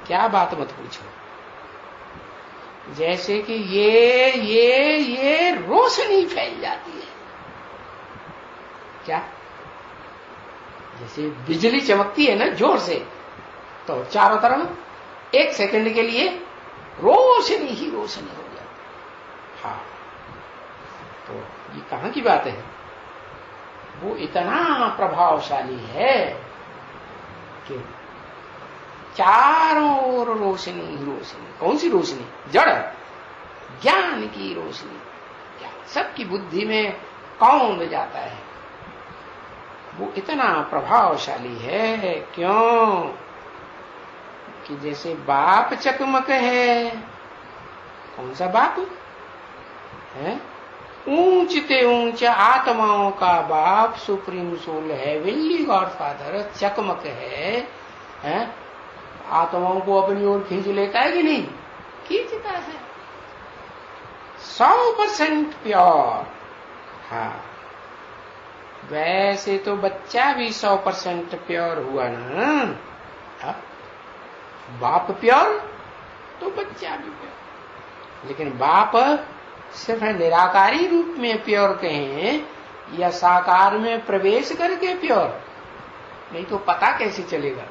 क्या बात मत पूछो? जैसे कि ये रोशनी फैल जाती है। क्या? जैसे बिजली चमकती है ना जोर से, तो चारों तरफ एक सेकंड के लिए रोशनी ही रोशनी हो जाती। हाँ, तो ये कहां की बात है? वो इतना प्रभावशाली है कि चारों ओर रोशनी ही रोशनी। कौन सी रोशनी? जड़ ज्ञान की रोशनी। सबकी बुद्धि में कौंध जाता है। वो इतना प्रभावशाली है। क्यों? कि जैसे बाप चकमक है। कौन सा बाप है? ऊंचते ऊंच आत्माओं का बाप, सुप्रीम सोल है, हेवनली गॉडफादर चकमक है? आत्माओं को अपनी ओर खींच लेता है कि नहीं? खींचता है। 100% प्योर। हाँ, वैसे तो बच्चा भी 100% प्योर हुआ ना। हाँ? बाप प्योर तो बच्चा भी प्योर। लेकिन बाप सिर्फ निराकारी रूप में प्योर कहें या साकार में प्रवेश करके प्योर, नहीं तो पता कैसे चलेगा?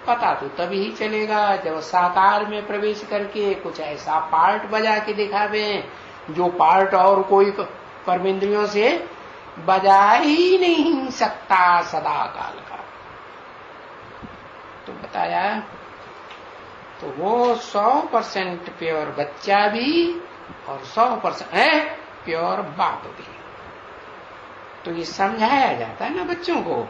पता तो तभी ही चलेगा जब साकार में प्रवेश करके कुछ ऐसा पार्ट बजा के दिखावे जो पार्ट और कोई कर्मेंद्रियों से बजा ही नहीं सकता सदा काल का। तो बताया, तो वो 100% प्योर बच्चा भी और 100% है प्योर बाप भी। तो ये समझाया जाता है ना बच्चों को।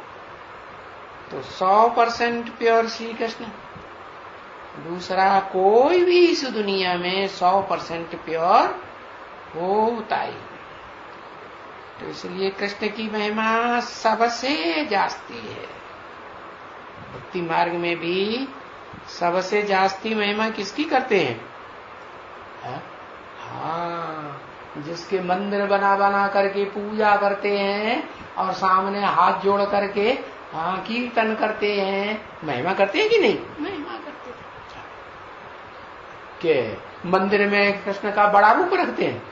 तो 100% प्योर श्री कृष्ण, दूसरा कोई भी इस दुनिया में 100% प्योर होता ही। तो इसलिए कृष्ण की महिमा सबसे जास्ती है। भक्ति मार्ग में भी सबसे जास्ती महिमा किसकी करते हैं? हाँ, जिसके मंदिर बना बना करके पूजा करते हैं और सामने हाथ जोड़ करके कीर्तन करते हैं, महिमा करते हैं कि नहीं? महिमा करते हैं। के मंदिर में कृष्ण का बड़ा रूप रखते हैं?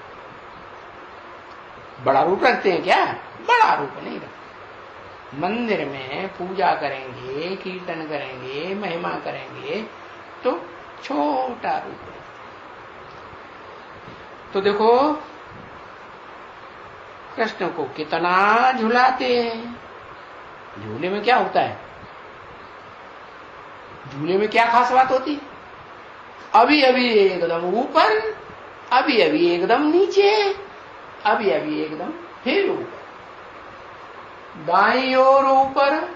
बड़ा रूप रखते हैं क्या? बड़ा रूप नहीं रखते। मंदिर में पूजा करेंगे, कीर्तन करेंगे, महिमा करेंगे, तो छोटा रूप है। तो देखो कृष्ण को कितना झुलाते हैं। झूले में क्या होता है? झूले में क्या खास बात होती है? अभी अभी एकदम ऊपर, अभी अभी एकदम नीचे, अभी अभी एकदम फिर ऊपर, दाईं ओर ऊपर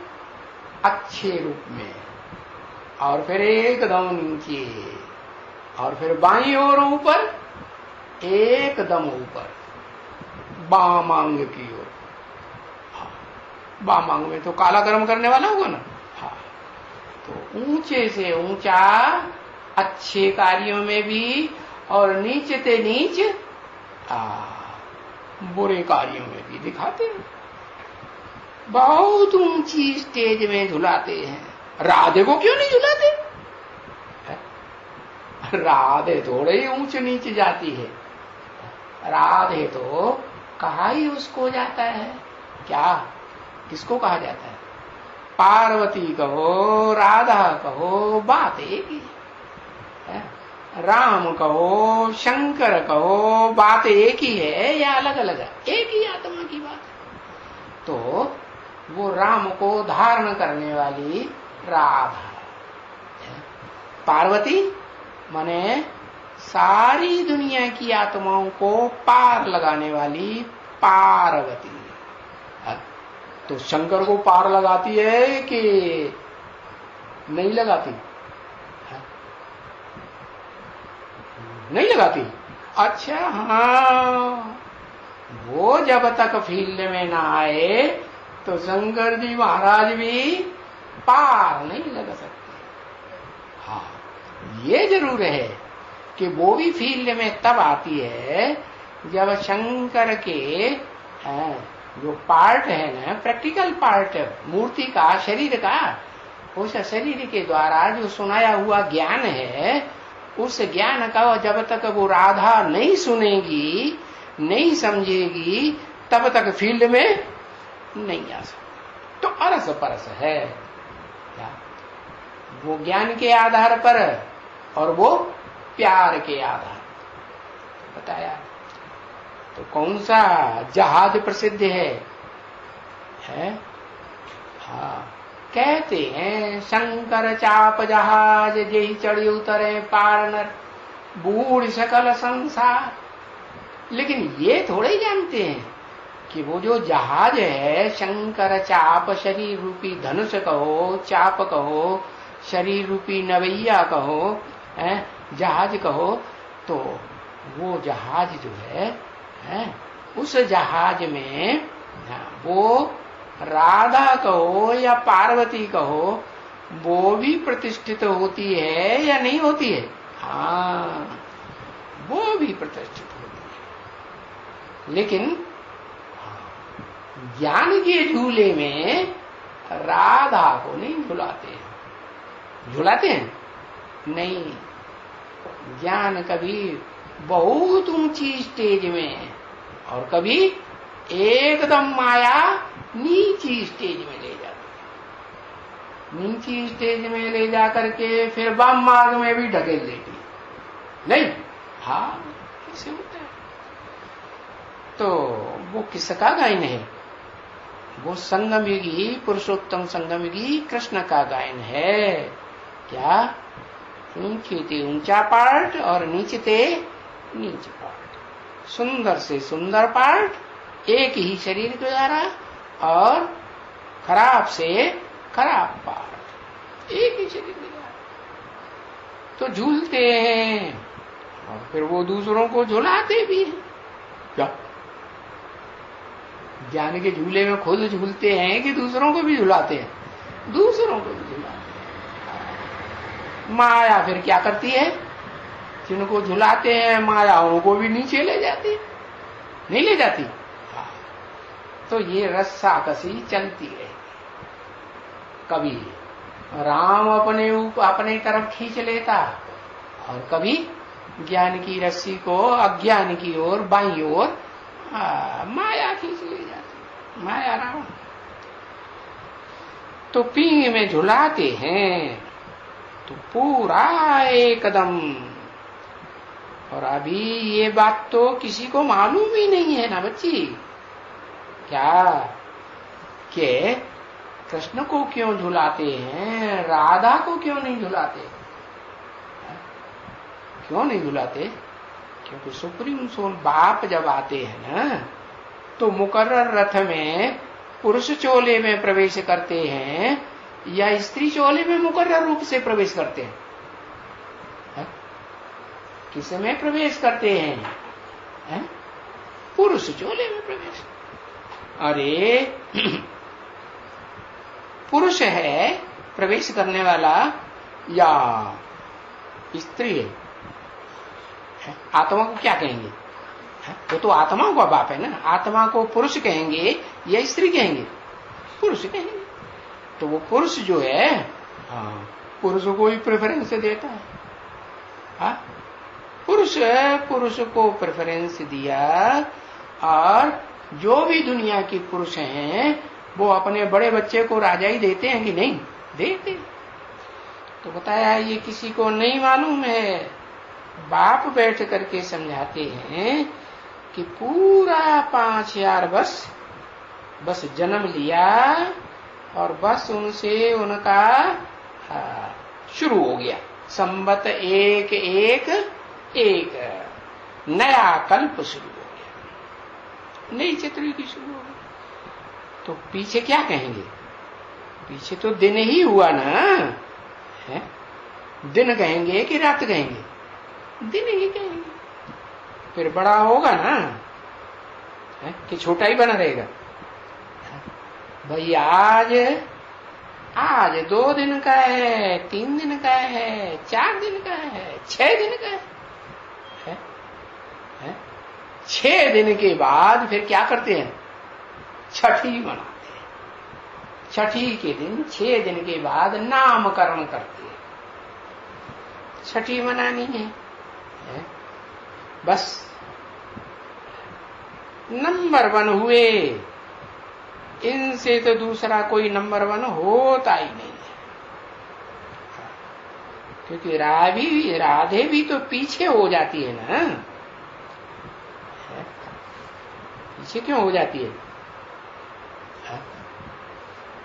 अच्छे रूप में, और फिर एकदम नीचे, और फिर बाईं ओर ऊपर, एकदम ऊपर, बामांग की ओर। बामांग में तो काला कर्म करने वाला होगा ना। हाँ, तो ऊंचे से ऊंचा अच्छे कार्यों में भी, और नीचे से नीच बुरे कार्यों में भी दिखाते हैं। बहुत ऊंची स्टेज में झुलाते हैं। राधे को क्यों नहीं झुलाते? राधे थोड़े ही ऊंच नीचे जाती है। राधे तो कहा ही उसको जाता है। क्या किसको कहा जाता है? पार्वती कहो, राधा कहो, बात एक ही है। राम कहो, शंकर कहो, बात एक ही है या अलग अलग है? एक ही आत्मा की बात है। तो वो राम को धारण करने वाली राधा है। पार्वती माने सारी दुनिया की आत्माओं को पार लगाने वाली पार्वती। तो शंकर को पार लगाती है कि नहीं लगाती? नहीं लगाती। अच्छा, हाँ, वो जब तक फील्ड में ना आए तो शंकर जी महाराज भी पार नहीं लगा सकते। हाँ, ये जरूर है कि वो भी फील्ड में तब आती है जब शंकर के जो पार्ट है ना, प्रैक्टिकल पार्ट मूर्ति का, शरीर का, उस शरीर के द्वारा जो सुनाया हुआ ज्ञान है, उस ज्ञान का जब तक वो राधा नहीं सुनेगी, नहीं समझेगी, तब तक फील्ड में नहीं आ सकती। तो अरस परस है क्या? वो ज्ञान के आधार पर और वो प्यार के आधार पर बताया। तो कौन सा जहाज प्रसिद्ध है? हाँ, कहते हैं शंकर चाप जहाज जेहि चढ़ी उतरे पार नर, बूढ़ सकल संसार। लेकिन ये थोड़े ही जानते हैं कि वो जो जहाज है, शंकर चाप, शरीर रूपी धनुष कहो, चाप कहो, शरीर रूपी नवैया कहो, जहाज कहो, तो वो जहाज जो है, उस जहाज में वो राधा कहो या पार्वती कहो, वो भी प्रतिष्ठित होती है या नहीं होती है? हाँ, वो भी प्रतिष्ठित होती है। लेकिन ज्ञान के झूले में राधा को नहीं झुलाते हैं। झुलाते हैं? नहीं। ज्ञान कभी बहुत ऊंची स्टेज में और कभी एकदम माया नीची स्टेज में ले जाती। नीची स्टेज में ले जाकर के फिर वाम मार्ग में भी ढकेल देती नहीं। हाँ, कैसे होता है? तो वो किसका गायन है? वो संगमयुगी, पुरुषोत्तम संगमयुगी कृष्ण का गायन है। क्या? ऊंचे ते ऊंचा पार्ट और नीचे ते नीचे पार्ट, सुंदर से सुंदर पार्ट एक ही शरीर के द्वारा, और खराब से खराब पार्ट एक ही शरीर के द्वारा। तो झूलते हैं और फिर वो दूसरों को झुलाते भी हैं। क्या ज्ञान के झूले में खुद झूलते हैं कि दूसरों को भी झुलाते हैं? दूसरों को भी झुलाते हैं। माया फिर क्या करती है? जिनको झुलाते हैं माया उनको भी नीचे ले जाती है, नहीं ले जाती? तो ये रस्सा कसी चलती है। कभी राम अपने तरफ खींच लेता और कभी ज्ञान की रस्सी को अज्ञान की ओर, बाईं ओर माया खींच ले जाती। माया रावण। तो पींग में झुलाते हैं तो पूरा एकदम। और अभी ये बात तो किसी को मालूम ही नहीं है ना बच्ची, क्या कि कृष्ण को क्यों झुलाते हैं, राधा को क्यों नहीं झुलाते? क्यों नहीं झुलाते? क्योंकि सुप्रीम सोल बाप जब आते हैं ना तो मुकर्रर रथ में पुरुष चोले में प्रवेश करते हैं या स्त्री चोले में मुकर्रर रूप से प्रवेश करते हैं? किस में प्रवेश करते हैं? पुरुष चोले में प्रवेश। अरे पुरुष है प्रवेश करने वाला या स्त्री है? आत्मा को क्या कहेंगे? वो तो आत्मा का बाप है ना। आत्मा को पुरुष कहेंगे या स्त्री कहेंगे? पुरुष कहेंगे। तो वो पुरुष जो है पुरुष को ही प्रेफरेंस देता है। पुरुष को प्रेफरेंस दिया। और जो भी दुनिया के पुरुष हैं वो अपने बड़े बच्चे को राजा ही देते हैं कि नहीं देते? तो बताया ये किसी को नहीं मालूम है। बाप बैठ करके समझाते हैं कि पूरा 5000 वर्ष बस जन्म लिया और बस उनसे उनका शुरू हो गया। संवत एक नया कल्प शुरू हो गया, नई चतुर्युगी शुरू हो गई। तो पीछे क्या कहेंगे? पीछे तो दिन ही हुआ ना है? दिन कहेंगे कि रात कहेंगे? दिन ही कहेंगे। फिर बड़ा होगा ना है? कि छोटा ही बना रहेगा? भाई आज 2 दिन का है, 3 दिन का है, 4 दिन का है, 6 दिन का है? 6 दिन के बाद फिर क्या करते हैं? छठी मनाते हैं। छठी के दिन 6 दिन के बाद नामकरण करते हैं। छठी मनानी है बस। नंबर 1 हुए, इनसे तो दूसरा कोई नंबर 1 होता ही नहीं है। क्योंकि राधे भी तो पीछे हो जाती है ना। पीछे क्यों हो जाती है?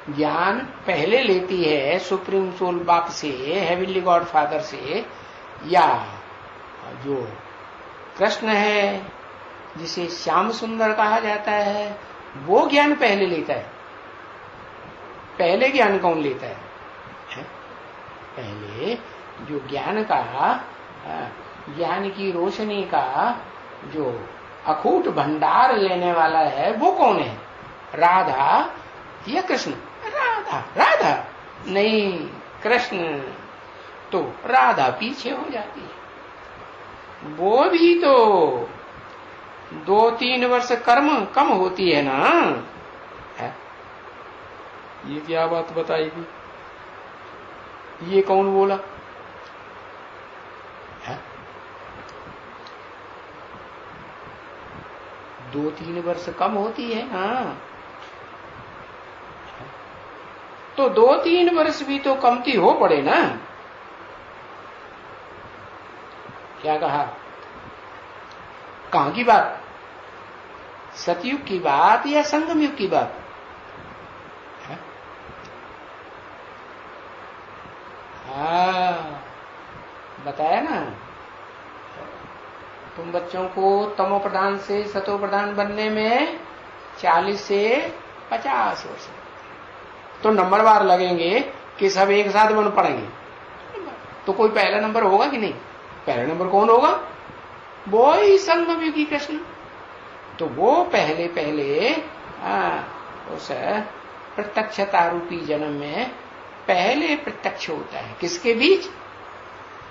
ज्ञान पहले लेती है सुप्रीम सोल बाप से, हेवनली गॉड फादर से, या जो कृष्ण है जिसे श्याम सुंदर कहा जाता है वो ज्ञान पहले लेता है। पहले ज्ञान कौन लेता है? पहले जो ज्ञान का, ज्ञान की रोशनी का जो अखूट भंडार लेने वाला है वो कौन है? राधा या कृष्ण? राधा नहीं, कृष्ण। तो राधा पीछे हो जाती है। वो भी तो 2-3 वर्ष कर्म कम होती है ना है? ये क्या बात बताएगी? ये कौन बोला है? 2-3 वर्ष कम होती है ना। तो 2-3 वर्ष भी तो कमती हो पड़े ना। क्या कहा? कहां की बात? सतयुग की बात या संगम युग की बात? बताया ना। तुम बच्चों को तमो प्रधान से सतो प्रधान बनने में 40 से 50 वर्ष तो नंबरवार लगेंगे कि सब एक साथ बन पड़ेंगे। तो कोई पहला नंबर होगा कि नहीं? पहला नंबर कौन होगा? वो ही संगमयुगी कृष्ण। तो वो पहले उस प्रत्यक्षता रूपी जन्म में पहले प्रत्यक्ष होता है। किसके बीच?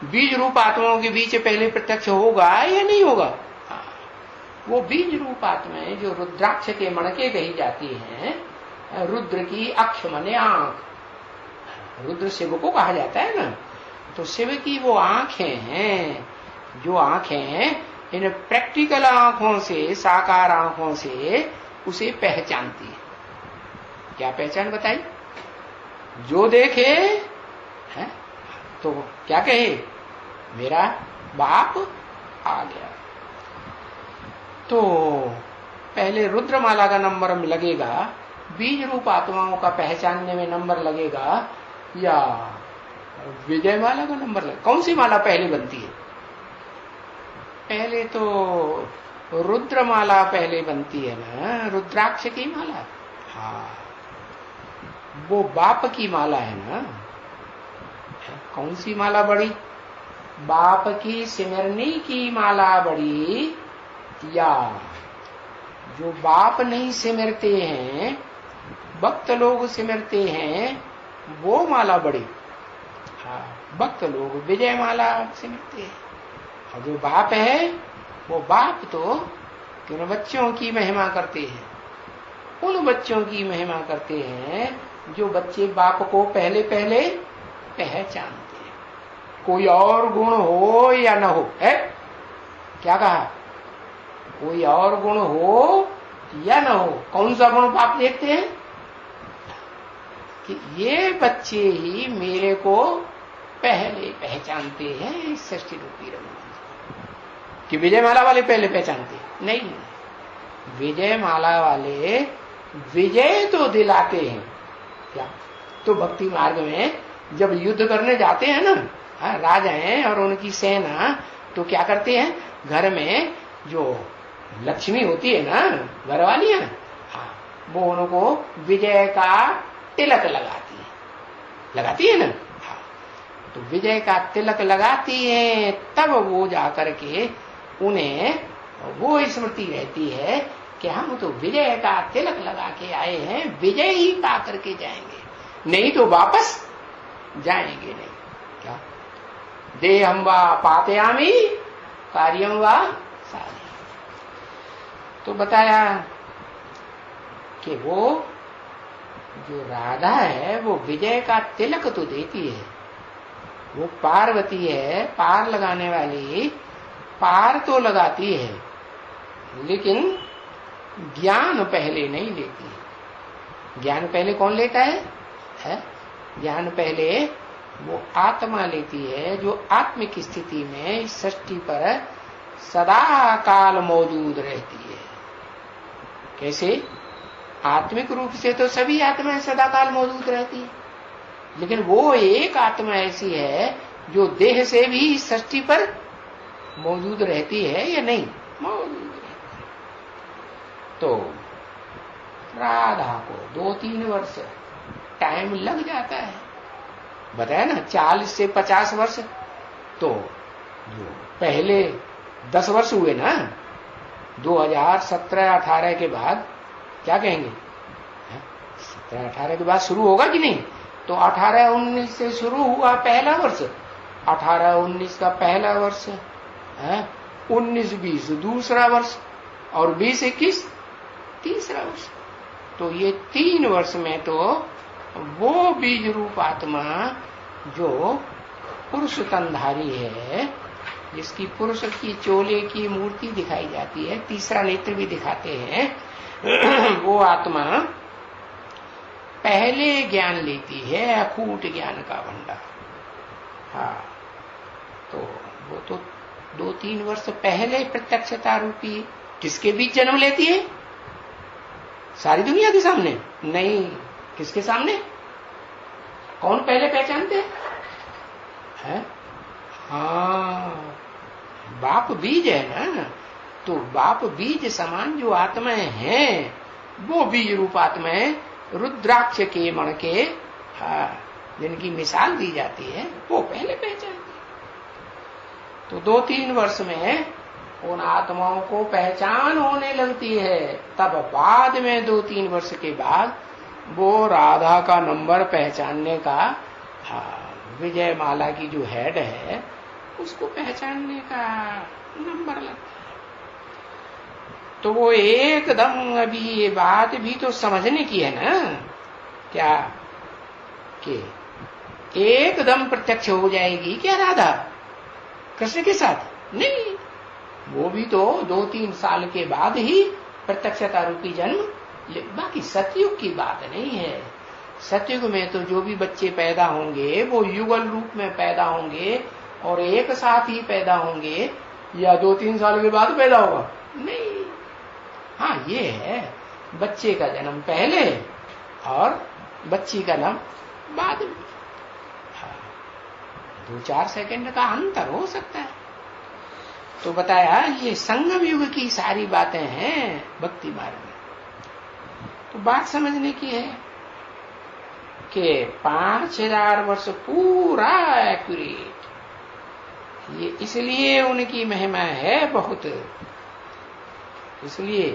बीज रूप आत्माओं के बीच पहले प्रत्यक्ष होगा या नहीं होगा? वो बीज रूप आत्माएं जो रुद्राक्ष के मणके कही जाती हैं, रुद्र की अक्ष मने आंख, रुद्र शिव को कहा जाता है ना। तो शिव की वो आंखें हैं, जो आंखें हैं इन प्रैक्टिकल आंखों से, साकार आंखों से उसे पहचानती है। क्या पहचान बताई? जो देखे है तो क्या कहे, मेरा बाप आ गया। तो पहले रुद्रमाला का नंबर लगेगा, बीज रूप आत्माओं का पहचानने में नंबर लगेगा, या विजय माला का नंबर लगेगा? कौन सी माला पहले बनती है? पहले तो रुद्रमाला पहले बनती है ना, रुद्राक्ष की माला। हाँ, वो बाप की माला है ना। कौन सी माला बड़ी? बाप की सिमरनी की माला बड़ी, या जो बाप नहीं सिमरते हैं, भक्त लोग सिमरते हैं, वो माला बड़ी? हाँ, भक्त लोग विजय माला सिमरते हैं। और जो बाप है, वो बाप तो उन बच्चों की महिमा करते हैं, उन बच्चों की महिमा करते हैं जो बच्चे बाप को पहले पहले पहचानते हैं। कोई और गुण हो या न हो, है क्या कहा? कोई और गुण हो या न हो, कौन सा गुण बाप देखते हैं? कि ये बच्चे ही मेरे को पहले पहचानते हैं इस सृष्टि रूपी रंगमंच। कि विजय माला वाले पहले पहचानते हैं? नहीं, विजय माला वाले विजय तो दिलाते हैं। क्या? तो भक्ति मार्ग में जब युद्ध करने जाते हैं ना, राजा हैं और उनकी सेना, तो क्या करते हैं, घर में जो लक्ष्मी होती है ना, घर वाली है, हाँ, वो उनको विजय का तिलक लगाती है ना। हाँ, तो विजय का तिलक लगाती है, तब वो जाकर के उन्हें वो स्मृति रहती है कि हम तो विजय का तिलक लगा के आए हैं, विजय ही पा करके जाएंगे, नहीं तो वापस जाएंगे नहीं। क्या? देहं वा पातयामि कार्यं वा साधयामि। तो बताया कि वो जो राधा है वो विजय का तिलक तो देती है, वो पार्वती है, पार लगाने वाली, पार तो लगाती है, लेकिन ज्ञान पहले नहीं लेती है। ज्ञान पहले कौन लेता है? ज्ञान पहले वो आत्मा लेती है, जो आत्मिक स्थिति में इस सृष्टि पर सदा काल मौजूद रहती है। कैसे? आत्मिक रूप से तो सभी आत्माएं सदा काल मौजूद रहती है, लेकिन वो एक आत्मा ऐसी है जो देह से भी इस सृष्टि पर मौजूद रहती है या नहीं? मौजूद रहती है। तो राधा को 2-3 वर्ष टाइम लग जाता है, बताया ना, 40 से 50 वर्ष। तो जो पहले 10 वर्ष हुए ना, 2017-18 के बाद क्या कहेंगे? 17-18 के बाद शुरू होगा कि नहीं? तो 18-19 से शुरू हुआ पहला वर्ष, 18-19 का पहला वर्ष है, 19-20 दूसरा वर्ष, और 20-21 तीसरा वर्ष। तो ये 3 वर्ष में तो वो बीज रूप आत्मा जो पुरुष तनधारी है, जिसकी पुरुष की चोले की मूर्ति दिखाई जाती है, तीसरा नेत्र भी दिखाते हैं, वो आत्मा पहले ज्ञान लेती है, अकूट ज्ञान का भंडार। हाँ, तो वो तो 2-3 वर्ष पहले प्रत्यक्षता रूपी किसके बीच जन्म लेती है? सारी दुनिया के सामने नहीं, किसके सामने? कौन पहले पहचानते हैं? हाँ, बाप बीज है ना। तो बाप बीज समान जो आत्माएं हैं, वो बीज रूप आत्माएं रुद्राक्ष के मण के, हाँ, जिनकी मिसाल दी जाती है, वो पहले पहचानती है। तो 2-3 वर्ष में उन आत्माओं को पहचान होने लगती है, तब बाद में 2-3 वर्ष के बाद वो राधा का नंबर पहचानने का, विजय माला की जो हेड है उसको पहचानने का नंबर लगता है। तो वो एकदम, अभी ये बात भी तो समझने की है ना, क्या कि एकदम प्रत्यक्ष हो जाएगी क्या राधा कृष्ण के साथ? नहीं, वो भी तो 2-3 साल के बाद ही प्रत्यक्षता रूपी जन्म। बाकी सतयुग की बात नहीं है। सतयुग में तो जो भी बच्चे पैदा होंगे वो युगल रूप में पैदा होंगे और एक साथ ही पैदा होंगे, या 2-3 साल के बाद पैदा होगा नहीं। हाँ, ये है बच्चे का जन्म पहले और बच्ची का जन्म बाद में। 2-4 सेकंड का अंतर हो सकता है। तो बताया ये संगम युग की सारी बातें हैं भक्ति मार्ग में। तो बात समझने की है कि 5000 वर्ष पूरा एक्यूरेट, ये इसलिए उनकी महिमा है बहुत, इसलिए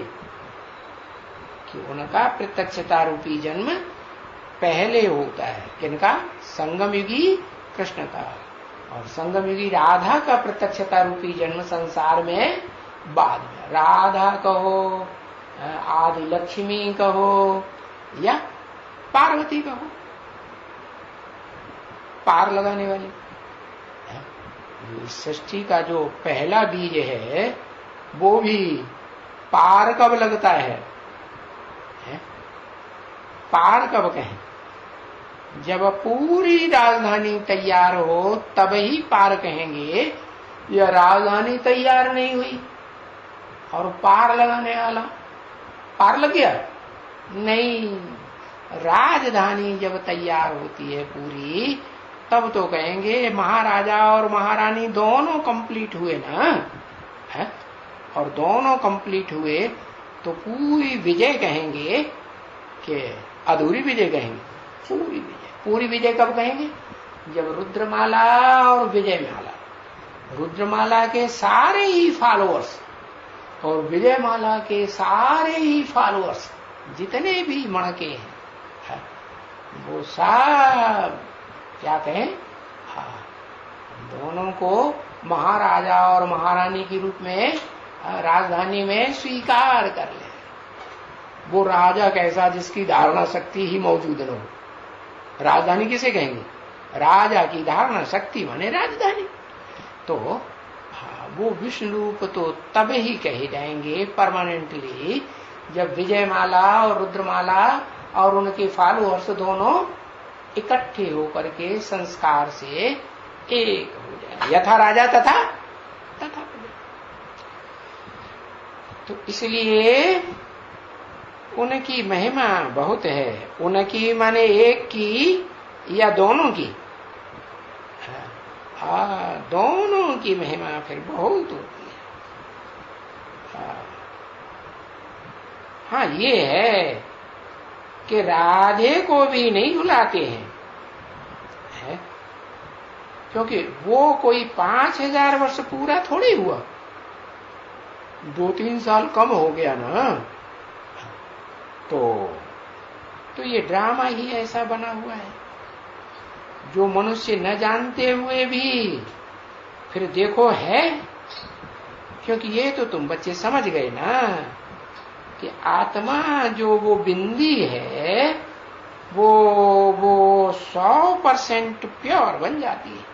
कि उनका प्रत्यक्षता रूपी जन्म पहले होता है। किनका? संगम युगी कृष्ण का, और संगम युगी राधा का प्रत्यक्षता रूपी जन्म संसार में बाद में। राधा कहो, आदि लक्ष्मी कहो या पार्वती कहो, पार लगाने वाली। सृष्टि का जो पहला बीज है वो भी पार कब लगता है? पार कब कहें? जब पूरी राजधानी तैयार हो तब ही पार कहेंगे। यह राजधानी तैयार नहीं हुई और पार लगाने वाला पार लग गया नहीं। राजधानी जब तैयार होती है पूरी, तब तो कहेंगे महाराजा और महारानी दोनों कंप्लीट हुए ना, है? और दोनों कंप्लीट हुए तो पूरी विजय कहेंगे कि अधूरी विजय कहेंगे? पूरी विजय। पूरी विजय कब कहेंगे? जब रुद्रमाला और विजयमाला, रुद्रमाला के सारे ही फॉलोअर्स और विजयमाला के सारे ही फॉलोअर्स जितने भी मणके हैं, वो सब क्या कहें? हाँ, दोनों को महाराजा और महारानी के रूप में राजधानी में स्वीकार कर ले। वो राजा कैसा जिसकी धारणा शक्ति ही मौजूद न हो। राजधानी किसे कहेंगे? राजा की धारणा शक्ति माने राजधानी। तो वो विष्णु रूप तो तब ही कहे जाएंगे परमानेंटली जब विजयमाला और रुद्रमाला और उनके फॉलोअर्स दोनों इकट्ठे होकर के संस्कार से एक हो जाए। यथा राजा तथा तथा। तो इसलिए उनकी महिमा बहुत है। उनकी माने एक की या दोनों की? दोनों की महिमा फिर बहुत होती है। हाँ, ये है कि राधे को भी नहीं भुलाते हैं, है? क्योंकि वो कोई 5000 वर्ष पूरा थोड़ी हुआ, 2-3 साल कम हो गया ना। तो ये ड्रामा ही ऐसा बना हुआ है जो मनुष्य न जानते हुए भी फिर देखो है। क्योंकि ये तो तुम बच्चे समझ गए ना कि आत्मा जो वो बिंदी है वो 100% प्योर बन जाती है।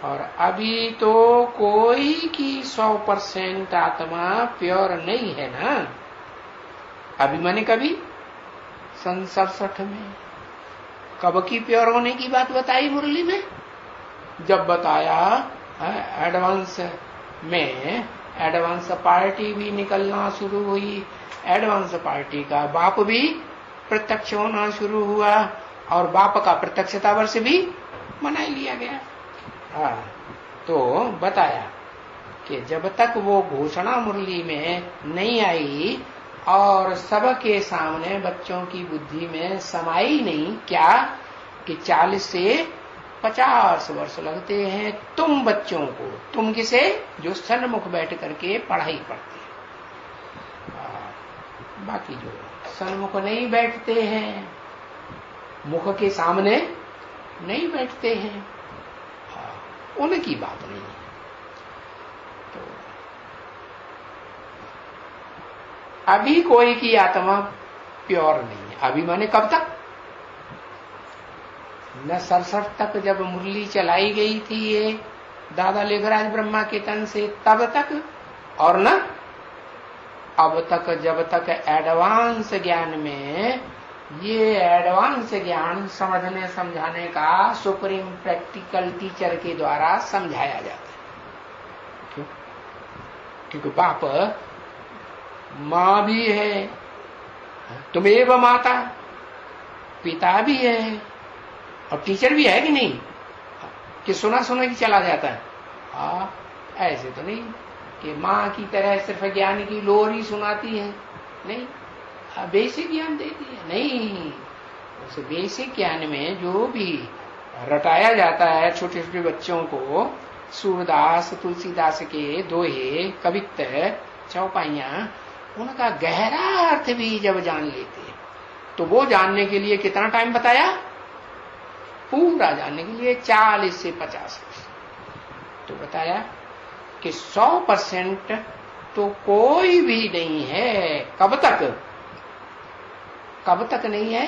और अभी तो कोई की 100% आत्मा प्योर नहीं है ना। अभी मैंने कभी 67 में कब की प्योर होने की बात बताई मुरली में? जब बताया एडवांस में एडवांस पार्टी भी निकलना शुरू हुई, एडवांस पार्टी का बाप भी प्रत्यक्ष होना शुरू हुआ और बाप का प्रत्यक्षता वर्ष भी मना लिया गया। तो बताया कि जब तक वो घोषणा मुरली में नहीं आई और सबके सामने बच्चों की बुद्धि में समाई नहीं, क्या कि 40 से 50 वर्ष लगते हैं तुम बच्चों को। तुम किसे? जो सन्मुख बैठ करके पढ़ाई पढ़ते हैं। बाकी जो सन्मुख नहीं बैठते हैं, मुख के सामने नहीं बैठते हैं, उनकी बात नहीं है। तो अभी कोई की आत्मा प्योर नहीं है। अभी माने कब तक? न 67 तक जब मुरली चलाई गई थी ये दादा लेखराज ब्रह्मा के तन से, तब तक, और न अब तक जब तक एडवांस ज्ञान में ये एडवांस ज्ञान समझने समझाने का सुप्रीम प्रैक्टिकल टीचर के द्वारा समझाया जाता है। क्यों? क्योंकि बाप मां भी है, तुमेव माता, पिता भी है और टीचर भी है कि नहीं, कि सुना सुना ही चला जाता है। ऐसे तो नहीं कि मां की तरह सिर्फ ज्ञान की लोरी सुनाती है, नहीं, बेसिक ज्ञान देती है, नहीं। उस बेसिक ज्ञान में जो भी रटाया जाता है छोटे छोटे बच्चों को, सूरदास तुलसीदास के दोहे, कवित्त, चौपाइयां, उनका गहरा अर्थ भी जब जान लेते हैं तो वो जानने के लिए कितना टाइम बताया? पूरा जानने के लिए 40 से 50 वर्ष। तो बताया कि 100% तो कोई भी नहीं है। कब तक नहीं है?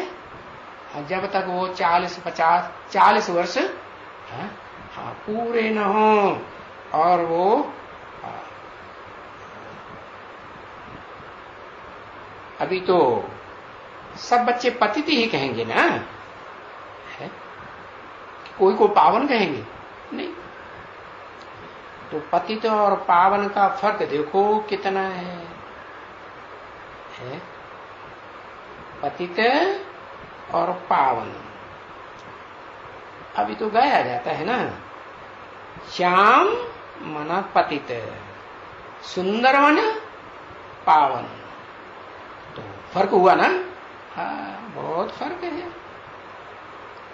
जब तक वो 40 वर्ष पूरे न हो और वो अभी तो सब बच्चे पतित ही कहेंगे ना, है? कोई को पावन कहेंगे नहीं। तो पतित और पावन का फर्क देखो कितना है? पतित और पावन। अभी तो गाया जाता है ना, श्याम मन पतित, सुंदर मन पावन। तो फर्क हुआ ना? हाँ, बहुत फर्क है।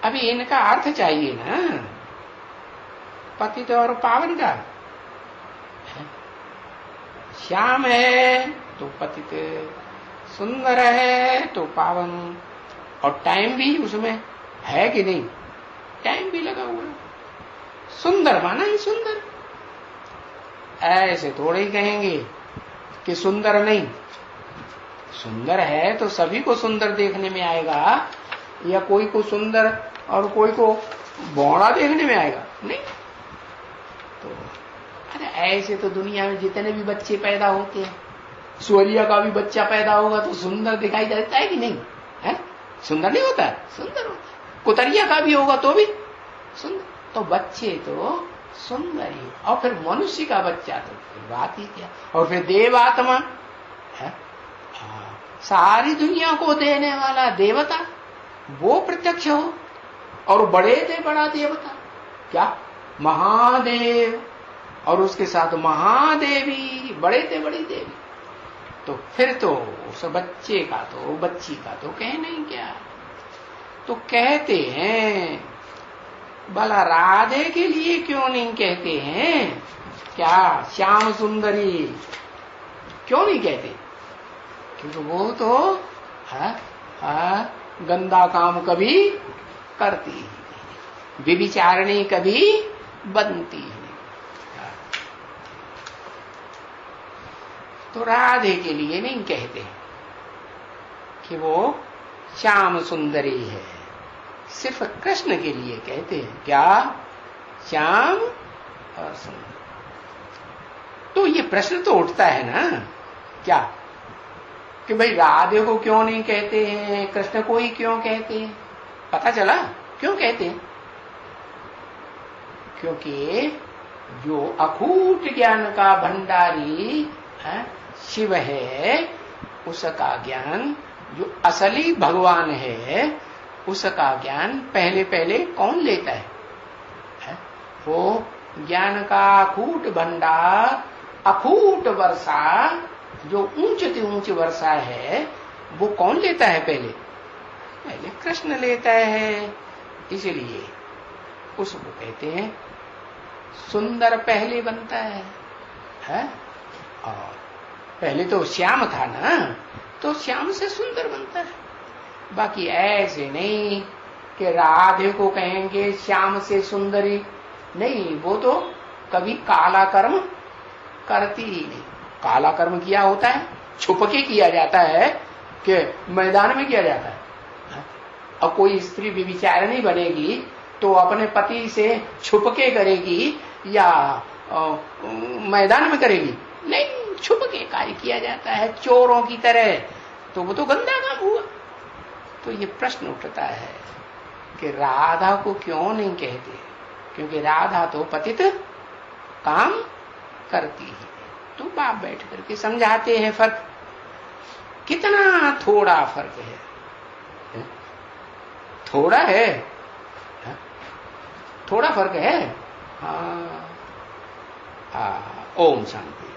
अभी इनका अर्थ चाहिए ना, पतित और पावन का। श्याम है तो पतित, सुंदर है तो पावन, और टाइम भी उसमें है कि नहीं? टाइम भी लगा हुआ है। सुंदर माना ही सुंदर, ऐसे थोड़े ही कहेंगे कि सुंदर नहीं। सुंदर है तो सभी को सुंदर देखने में आएगा, या कोई को सुंदर और कोई को बौड़ा देखने में आएगा? नहीं। तो अरे ऐसे तो दुनिया में जितने भी बच्चे पैदा होते हैं, सूर्य का भी बच्चा पैदा होगा तो सुंदर दिखाई देता है कि नहीं? है? सुंदर नहीं होता है? सुंदर होता है। कुतरिया का भी होगा तो भी सुंदर। तो बच्चे तो सुंदर ही, और फिर मनुष्य का बच्चा तो फिर बात ही क्या। और फिर देव आत्मा है, सारी दुनिया को देने वाला देवता, वो प्रत्यक्ष हो, और बड़े थे बड़ा देवता क्या? महादेव, और उसके साथ महादेवी, बड़े थे बड़ी देवी। तो फिर तो उस बच्चे का तो, बच्ची का तो कहना ही क्या। तो कहते हैं, भला राधे के लिए क्यों नहीं कहते हैं? क्या श्याम सुंदरी क्यों नहीं कहते? क्योंकि वो तो गंदा काम कभी करती ही नहीं, व्यभिचारिणी कभी बनती ही नहीं। तो राधे के लिए नहीं कहते कि वो श्याम सुंदरी है, सिर्फ कृष्ण के लिए कहते हैं। क्या? श्याम और सुंदर। तो ये प्रश्न तो उठता है ना, क्या कि भाई राधे को क्यों नहीं कहते हैं, कृष्ण को ही क्यों कहते हैं? पता चला क्यों कहते हैं? क्योंकि जो अखूट ज्ञान का भंडारी शिव है, उसका ज्ञान, जो असली भगवान है, उसका ज्ञान पहले पहले कौन लेता है? वो ज्ञान का अखूट भंडार, अखूट वर्षा, जो ऊंच ऊंच वर्षा है, वो कौन लेता है? पहले कृष्ण लेता है। इसलिए उसको कहते हैं सुंदर पहले बनता है? और पहले तो श्याम था ना, तो श्याम से सुंदर बनता है। बाकी ऐसे नहीं कि राधे को कहेंगे श्याम से सुंदरी, नहीं, वो तो कभी काला कर्म करती ही नहीं। काला कर्म किया होता है, छुप के किया जाता है कि मैदान में किया जाता है। अब कोई स्त्री व्यभिचारिणी बनेगी तो अपने पति से छुप के करेगी या मैदान में करेगी? नहीं, छुप के कार्य किया जाता है, चोरों की तरह। तो वो तो गंदा काम हुआ। तो ये प्रश्न उठता है कि राधा को क्यों नहीं कहते, क्योंकि राधा तो पतित काम करती है। तो बाप बैठ करके समझाते हैं फर्क, कितना थोड़ा फर्क है, थोड़ा है, थोड़ा फर्क है। हाँ, ओम शांति।